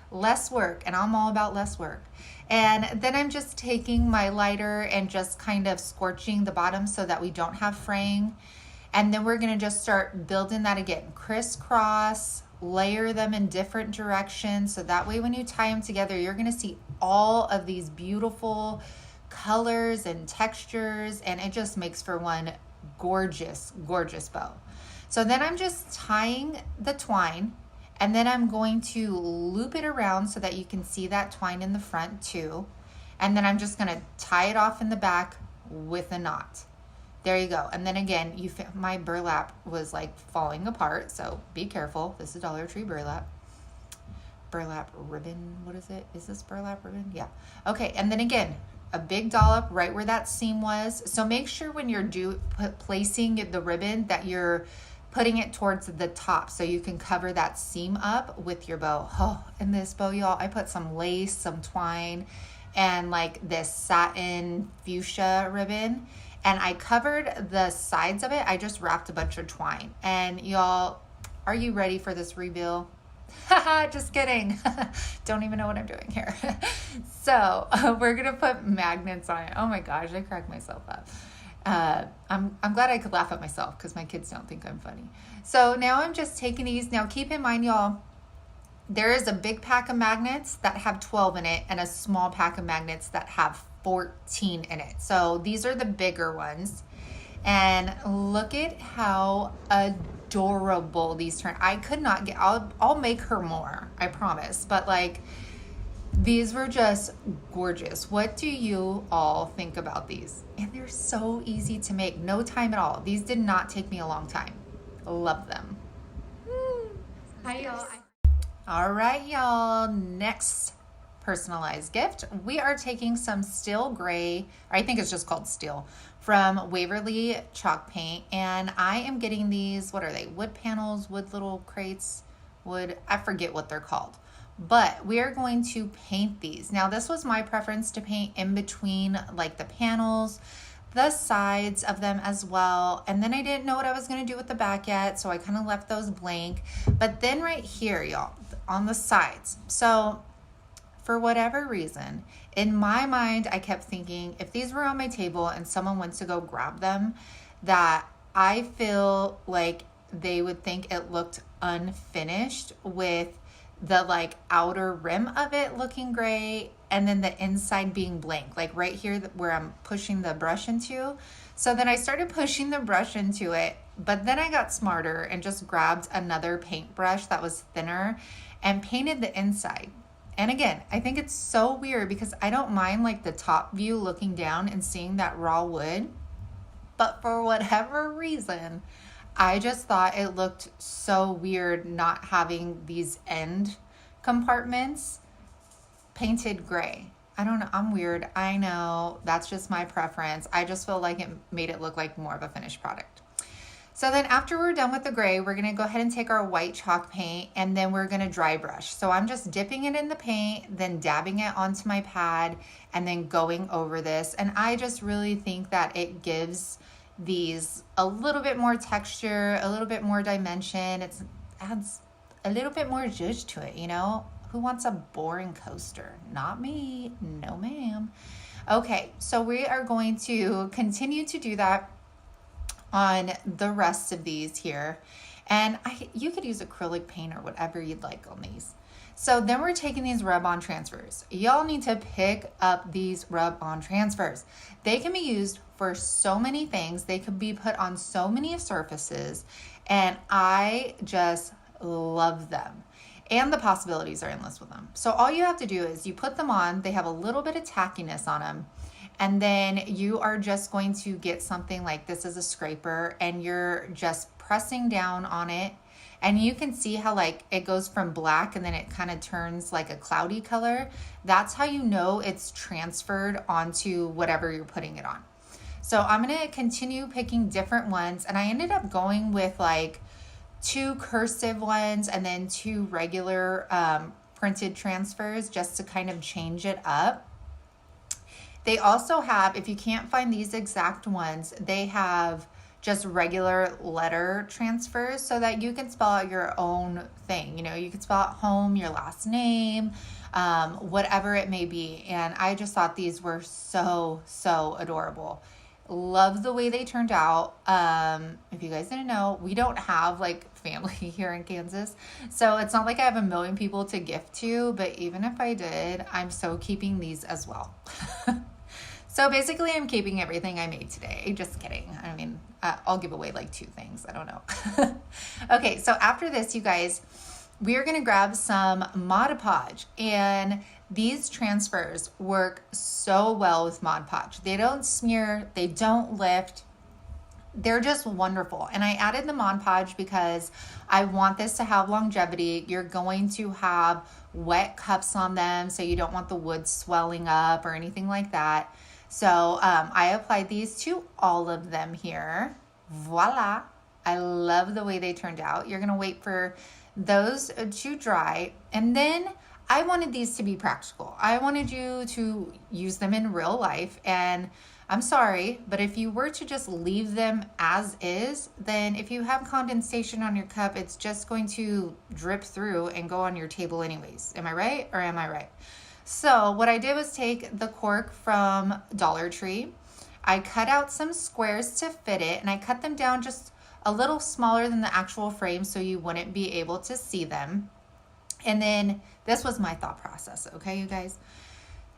less work. And I'm all about less work. And then I'm just taking my lighter and just kind of scorching the bottom so that we don't have fraying. And then we're gonna just start building that again, crisscross, layer them in different directions. So that way when you tie them together, you're gonna see all of these beautiful colors and textures, and it just makes for one gorgeous, gorgeous bow. So then I'm just tying the twine, and then I'm going to loop it around so that you can see that twine in the front too. And then I'm just gonna tie it off in the back with a knot. There you go. And then again, my burlap was like falling apart, so be careful. This is Dollar Tree burlap. Burlap ribbon, what is it? Is this burlap ribbon? Yeah. Okay, and then again, a big dollop right where that seam was. So make sure when you're placing the ribbon that you're putting it towards the top so you can cover that seam up with your bow. Oh, and this bow, y'all, I put some lace, some twine, and like this satin fuchsia ribbon. And I covered the sides of it. I just wrapped a bunch of twine. And y'all, are you ready for this reveal? Haha, just kidding. Don't even know what I'm doing here. So we're gonna put magnets on it. Oh my gosh, I cracked myself up. I'm glad I could laugh at myself because my kids don't think I'm funny. So now I'm just taking these. Now keep in mind, y'all, there is a big pack of magnets that have 12 in it and a small pack of magnets that have 14 in it. So these are the bigger ones. And look at how adorable these turn. I could not get, I'll make her more, I promise. But like, these were just gorgeous. What do you all think about these? And they're so easy to make, no time at all. These did not take me a long time. Love them. Hi, y'all. All right, y'all, next personalized gift. We are taking some steel gray, I think it's just called steel, from Waverly chalk paint. And I am getting these, what are they? Wood panels, wood little crates, wood, I forget what they're called. But we are going to paint these. Now this was my preference to paint in between like the panels, the sides of them as well. And then I didn't know what I was gonna do with the back yet, so I kind of left those blank. But then right here, y'all, on the sides. So for whatever reason, in my mind, I kept thinking if these were on my table and someone went to go grab them, that I feel like they would think it looked unfinished with the like outer rim of it looking gray and then the inside being blank, like right here where I'm pushing the brush into. So then I started pushing the brush into it, but then I got smarter and just grabbed another paintbrush that was thinner and painted the inside. And again, I think it's so weird because I don't mind like the top view looking down and seeing that raw wood, but for whatever reason, I just thought it looked so weird not having these end compartments painted gray. I don't know, I'm weird. I know, that's just my preference. I just feel like it made it look like more of a finished product. So then after we're done with the gray, we're gonna go ahead and take our white chalk paint and then we're gonna dry brush. So I'm just dipping it in the paint, then dabbing it onto my pad and then going over this. And I just really think that it gives these a little bit more texture, a little bit more dimension. It adds a little bit more zhuzh to it, you know? Who wants a boring coaster? Not me, no ma'am. Okay, so we are going to continue to do that on the rest of these here. And you could use acrylic paint or whatever you'd like on these. So then we're taking these rub-on transfers. Y'all need to pick up these rub-on transfers. They can be used for so many things. They could be put on so many surfaces, and I just love them. And the possibilities are endless with them. So all you have to do is you put them on, they have a little bit of tackiness on them, and then you are just going to get something like this as a scraper and you're just pressing down on it. And you can see how like it goes from black and then it kind of turns like a cloudy color. That's how you know it's transferred onto whatever you're putting it on. So I'm gonna continue picking different ones, and I ended up going with like 2 cursive ones and then 2 regular printed transfers just to kind of change it up. They also have, if you can't find these exact ones, they have just regular letter transfers so that you can spell out your own thing. You know, you can spell out home, your last name, whatever it may be. And I just thought these were so, so adorable. Love the way they turned out. If you guys didn't know, we don't have like family here in Kansas, so it's not like I have a million people to gift to, but even if I did, I'm so keeping these as well. So basically I'm keeping everything I made today. Just kidding. I mean, I'll give away like 2 things. I don't know. Okay, so after this, you guys, we are gonna grab some Mod Podge, and these transfers work so well with Mod Podge. They don't smear, they don't lift. They're just wonderful. And I added the Mod Podge because I want this to have longevity. You're going to have wet cups on them, so you don't want the wood swelling up or anything like that. So I applied these to all of them here. Voila. I love the way they turned out. You're gonna wait for those to dry. And then I wanted these to be practical. I wanted you to use them in real life. And I'm sorry, but if you were to just leave them as is, then if you have condensation on your cup, it's just going to drip through and go on your table anyways. Am I right or am I right? So what I did was take the cork from Dollar Tree. I cut out some squares to fit it, and I cut them down just a little smaller than the actual frame so you wouldn't be able to see them. And then this was my thought process, okay, you guys?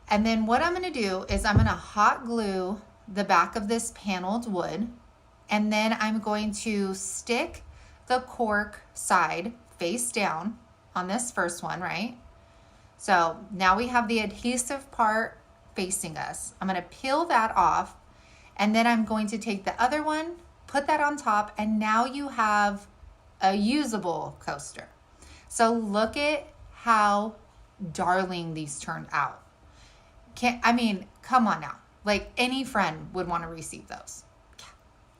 And then what I'm going to do is I'm going to hot glue the back of this paneled wood, and then I'm going to stick the cork side face down on this first one, right? So now we have the adhesive part facing us. I'm going to peel that off, and then I'm going to take the other one, put that on top, and now you have a usable coaster. So look at how darling these turned out. Come on now. Like any friend would want to receive those.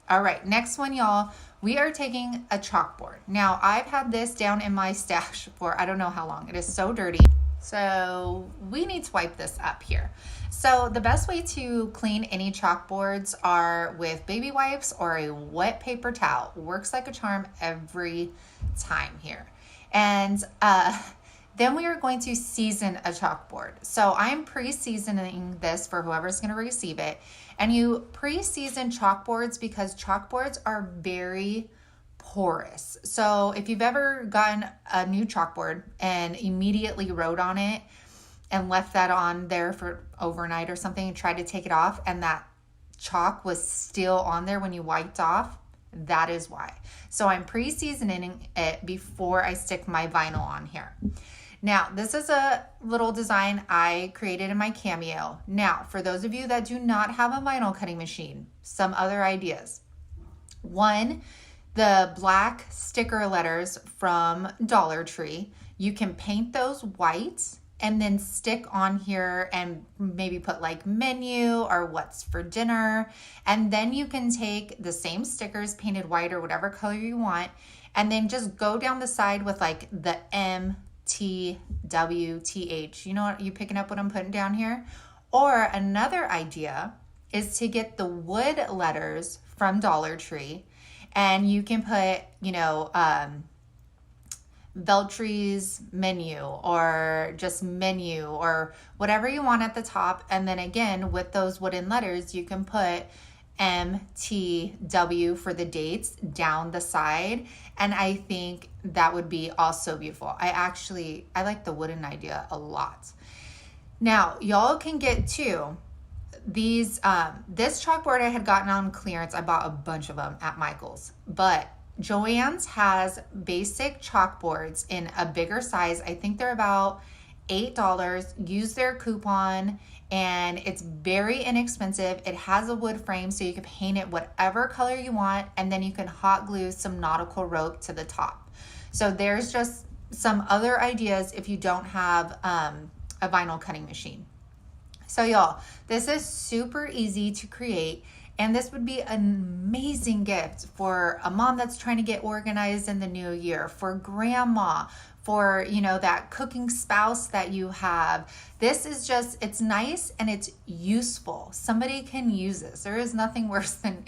All right, next one, y'all. We are taking a chalkboard. Now, I've had this down in my stash for I don't know how long. It is so dirty. So we need to wipe this up here. So the best way to clean any chalkboards are with baby wipes or a wet paper towel. Works like a charm every time here. And then we are going to season a chalkboard. So I'm pre-seasoning this for whoever's going to receive it. And you pre-season chalkboards because chalkboards are very porous. So if you've ever gotten a new chalkboard and immediately wrote on it and left that on there for overnight or something and tried to take it off and that chalk was still on there when you wiped off, that is why. So I'm pre-seasoning it before I stick my vinyl on here. Now, this is a little design I created in my Cameo. Now, for those of you that do not have a vinyl cutting machine, some other ideas. One, the black sticker letters from Dollar Tree, you can paint those white and then stick on here and maybe put like menu or what's for dinner. And then you can take the same stickers painted white or whatever color you want, and then just go down the side with like the MTWTH. You know what? You picking up what I'm putting down here? Or another idea is to get the wood letters from Dollar Tree, and you can put, Veltry's menu or just menu or whatever you want at the top. And then again, with those wooden letters, you can put MTW for the dates down the side. And I think that would be also beautiful. I like the wooden idea a lot. Now, y'all can get too these, this chalkboard I had gotten on clearance. I bought a bunch of them at Michael's, but Joann's has basic chalkboards in a bigger size. I think they're about $8. Use their coupon, and it's very inexpensive. It has a wood frame, so you can paint it whatever color you want, and then you can hot glue some nautical rope to the top. So there's just some other ideas if you don't have a vinyl cutting machine. So y'all, this is super easy to create. And this would be an amazing gift for a mom that's trying to get organized in the new year, for grandma, for, that cooking spouse that you have. This is just, it's nice and it's useful. Somebody can use this. There is nothing worse than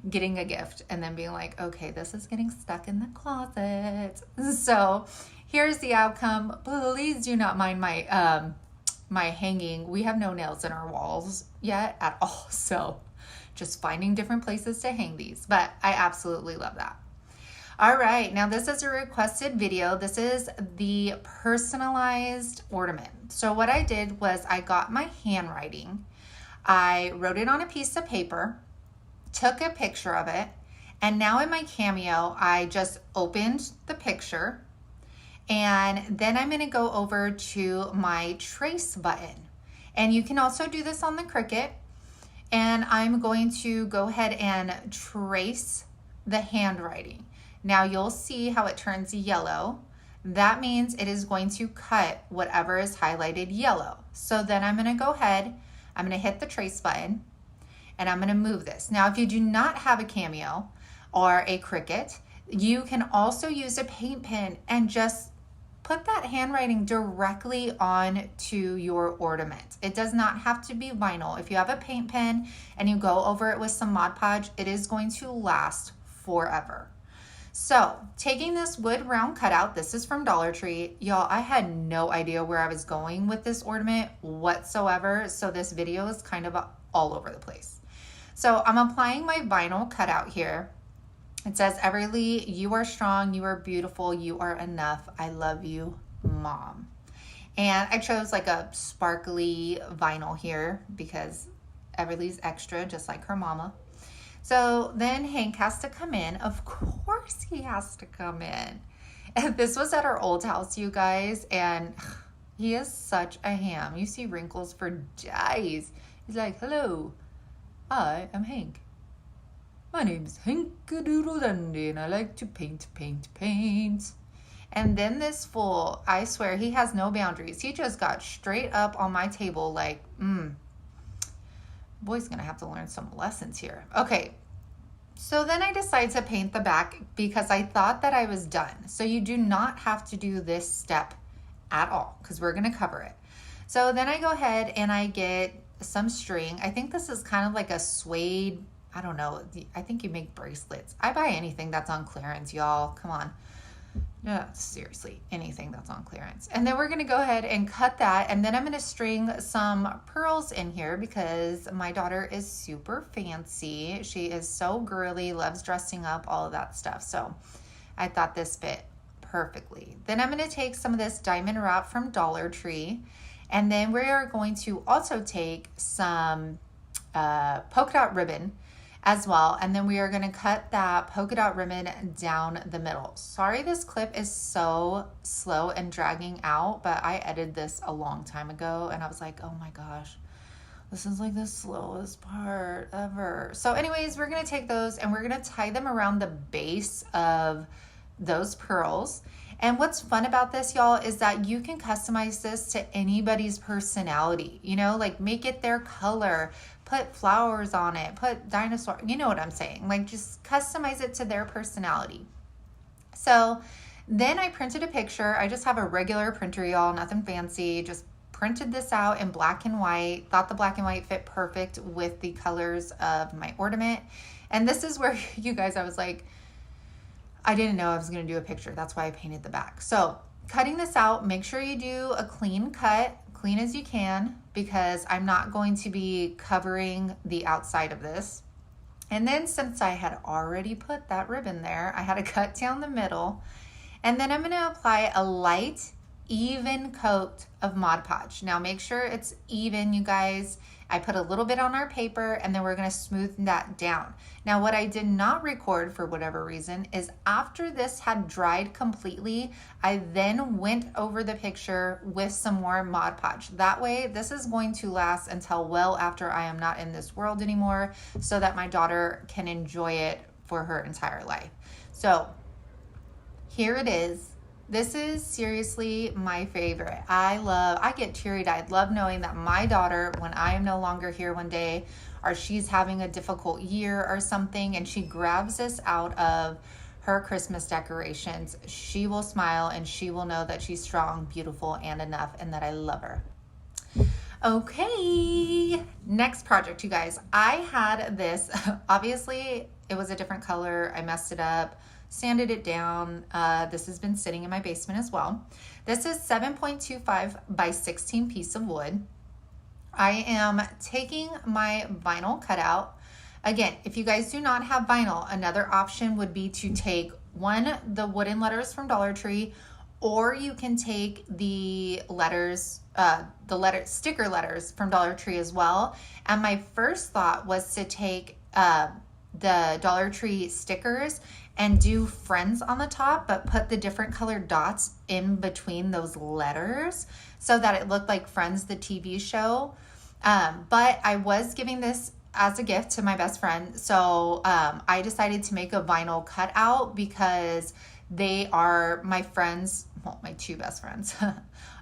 getting a gift and then being like, okay, this is getting stuck in the closet. So here's the outcome. Please do not mind my hanging. We have no nails in our walls yet at all. So just finding different places to hang these, but I absolutely love that. All right, now this is a requested video. This is the personalized ornament. So what I did was I got my handwriting, I wrote it on a piece of paper, took a picture of it, and now in my Cameo, I just opened the picture, and then I'm gonna go over to my trace button. And you can also do this on the Cricut. And I'm going to go ahead and trace the handwriting. Now you'll see how it turns yellow. That means it is going to cut whatever is highlighted yellow. So then I'm going to go ahead, I'm going to hit the trace button, and I'm going to move this. Now if you do not have a Cameo or a Cricut, you can also use a paint pen and just put that handwriting directly onto your ornament. It does not have to be vinyl. If you have a paint pen and you go over it with some Mod Podge, it is going to last forever. So taking this wood round cutout, this is from Dollar Tree. Y'all, I had no idea where I was going with this ornament whatsoever. So this video is kind of all over the place. So I'm applying my vinyl cutout here. It says, Everly, you are strong, you are beautiful, you are enough. I love you, Mom. And I chose like a sparkly vinyl here because Everly's extra, just like her mama. So then Hank has to come in. Of course he has to come in. And this was at our old house, you guys, and he is such a ham. You see wrinkles for days. He's like, hello, I am Hank. My name's Hank-a-doodle-dandy, and I like to paint. And then this fool, I swear, he has no boundaries. He just got straight up on my table like, boy's gonna have to learn some lessons here. Okay, so then I decided to paint the back because I thought that I was done. So you do not have to do this step at all because we're gonna cover it. So then I go ahead and I get some string. I think this is kind of like a suede, I don't know. I think you make bracelets. I buy anything that's on clearance, y'all. Come on. No, seriously, anything that's on clearance. And then we're going to go ahead and cut that. And then I'm going to string some pearls in here because my daughter is super fancy. She is so girly, loves dressing up, all of that stuff. So I thought this fit perfectly. Then I'm going to take some of this diamond wrap from Dollar Tree. And then we are going to also take some polka dot ribbon as well, and then we are going to cut that polka dot ribbon down the middle. Sorry this clip is so slow and dragging out, but I edited this a long time ago and I was like, oh my gosh, this is like the slowest part ever. So anyways, we're going to take those and we're going to tie them around the base of those pearls. And what's fun about this, y'all, is that you can customize this to anybody's personality, you know, like make it their color, put flowers on it, put dinosaur, you know what I'm saying? Like just customize it to their personality. So then I printed a picture. I just have a regular printer, y'all, nothing fancy. Just printed this out in black and white. Thought the black and white fit perfect with the colors of my ornament. And this is where, you guys, I was like, I didn't know I was going to do a picture. That's why I painted the back. So cutting this out, make sure you do a clean cut, clean as you can, because I'm not going to be covering the outside of this. And then since I had already put that ribbon there, I had to cut down the middle. And then I'm going to apply a light, even coat of Mod Podge. Now make sure it's even, you guys. I put a little bit on our paper and then we're going to smooth that down. Now what I did not record for whatever reason is after this had dried completely, I then went over the picture with some more Mod Podge. That way this is going to last until well after I am not in this world anymore so that my daughter can enjoy it for her entire life. So here it is. This is seriously my favorite. I get teary-eyed, love knowing that my daughter, when I am no longer here one day, or she's having a difficult year or something, and she grabs this out of her Christmas decorations, she will smile and she will know that she's strong, beautiful, and enough, and that I love her. Okay, next project, you guys. I had this, obviously it was a different color. I messed it up. Sanded it down. This has been sitting in my basement as well. This is 7.25 by 16 piece of wood. I am taking my vinyl cutout. Again, if you guys do not have vinyl, another option would be to take the wooden letters from Dollar Tree, or you can take the letters, sticker letters from Dollar Tree as well. And my first thought was to take the Dollar Tree stickers and do friends on the top, but put the different colored dots in between those letters so that it looked like Friends, the TV show. But I was giving this as a gift to my best friend. So I decided to make a vinyl cutout because they are my friends, well, my two best friends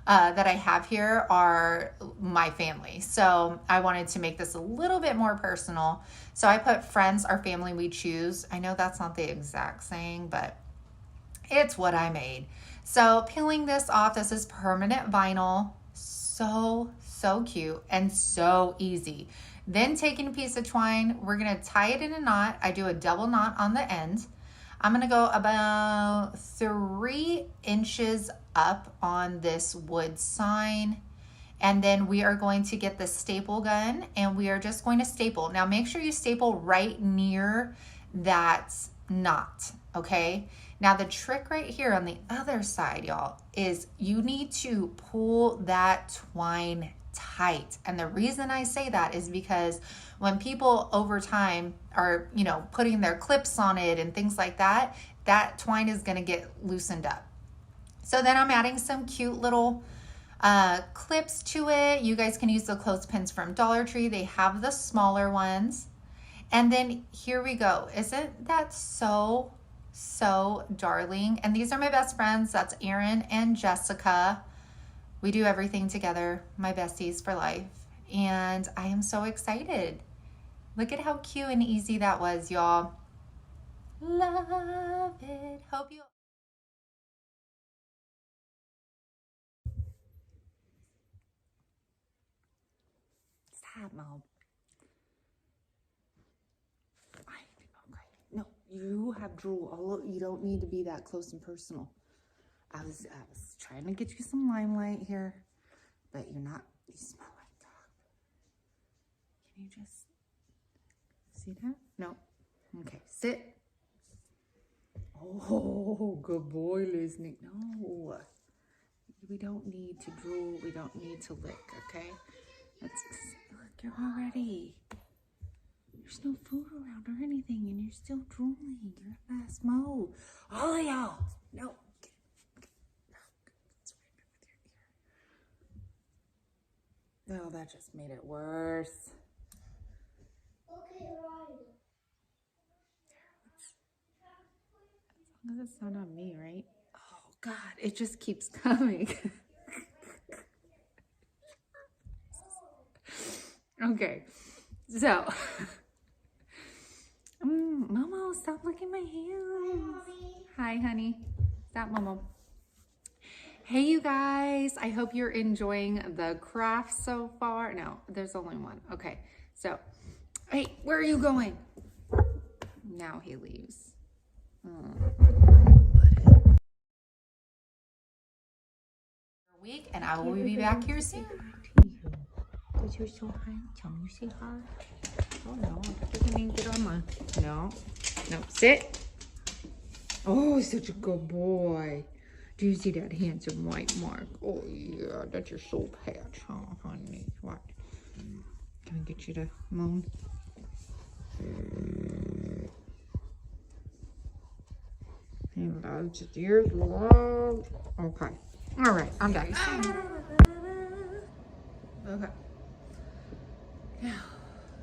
that I have here are my family. So I wanted to make this a little bit more personal. So I put friends, our family we choose. I know that's not the exact saying, but It's what I made. So peeling this off, this is permanent vinyl. So cute and so easy. Then taking a piece of twine, we're gonna tie it in a knot. I do a double knot on the end. I'm gonna go about 3 inches up on this wood sign. And then we are going to get the staple gun and we are just going to staple. Now make sure you staple right near that knot, okay? Now the trick right here on the other side, y'all, is you need to pull that twine tight. And the reason I say that is because when people over time are, you know, putting their clips on it and things like that, that twine is gonna get loosened up. So then I'm adding some cute little clips to it. You guys can use the clothespins from Dollar Tree. They have the smaller ones. And then here we go. Isn't that so darling? And these are my best friends. That's Erin and Jessica. We do everything together, my besties for life. And I am so excited. Look at how cute and easy that was, y'all. Love it. Hope you... Stop, Mom. No, you have drool all. You don't need to be that close and personal. I was trying to get you some limelight here, but you're not. You smell like dog. Can you just see that? No. Okay, sit. Oh, good boy, listening. No, we don't need to drool. We don't need to lick. Okay. Look, you're already. There's no food around or anything, and you're still drooling. You're a fast mo. All of y'all. No. Oh, that just made it worse. Okay, right. As long as it's not on me, right? Oh, God, it just keeps coming. Okay, so. Momo, stop licking my hands. Hi, honey. Stop, Momo. Hey, you guys. I hope you're enjoying the craft so far. No, there's only one. Okay, so, hey, where are you going? Now he leaves. Week, and I will be back here soon. Because you're so handsome. You say hi. Oh, no. You can even get on my... No. No. Sit. Oh, such a good boy. Do you see that handsome white mark? Oh, yeah. That's your soul patch, huh, honey? What? Can I get you to moan? He loves his ears long. Okay. All right. I'm done. Okay. Now,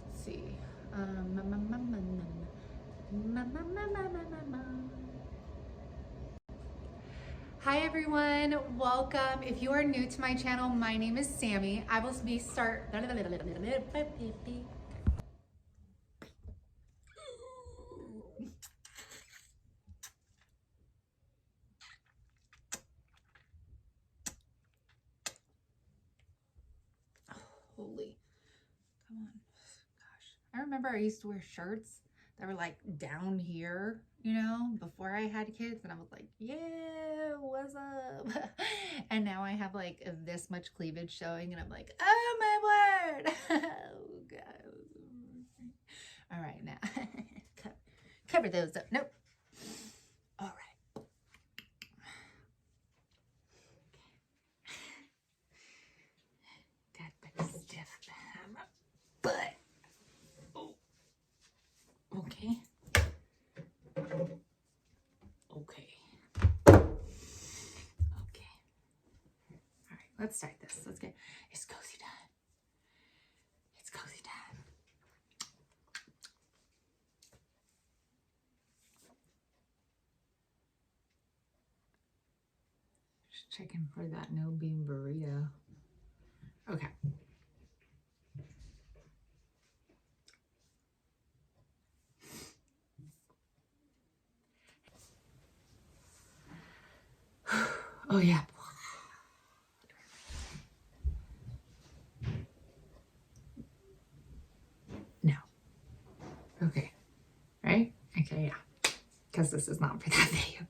let's see. Hi everyone, welcome. If you are new to my channel, my name is Sammy. I will be Holy. Come on. Gosh. I remember I used to wear shirts that were like down here, you know, before I had kids. And I was like, yeah, what's up? And now I have like this much cleavage showing. And I'm like, oh my word. Oh, God. All right, now. Cover those up. Nope. All right. That bit stiff. But okay. Okay. Okay. All right, let's start this. Let's get, it's cozy time. It's cozy time. Just checking for that no bean burrito. Okay. Oh yeah. No. Okay. Right? Okay, yeah. Because this is not for that video.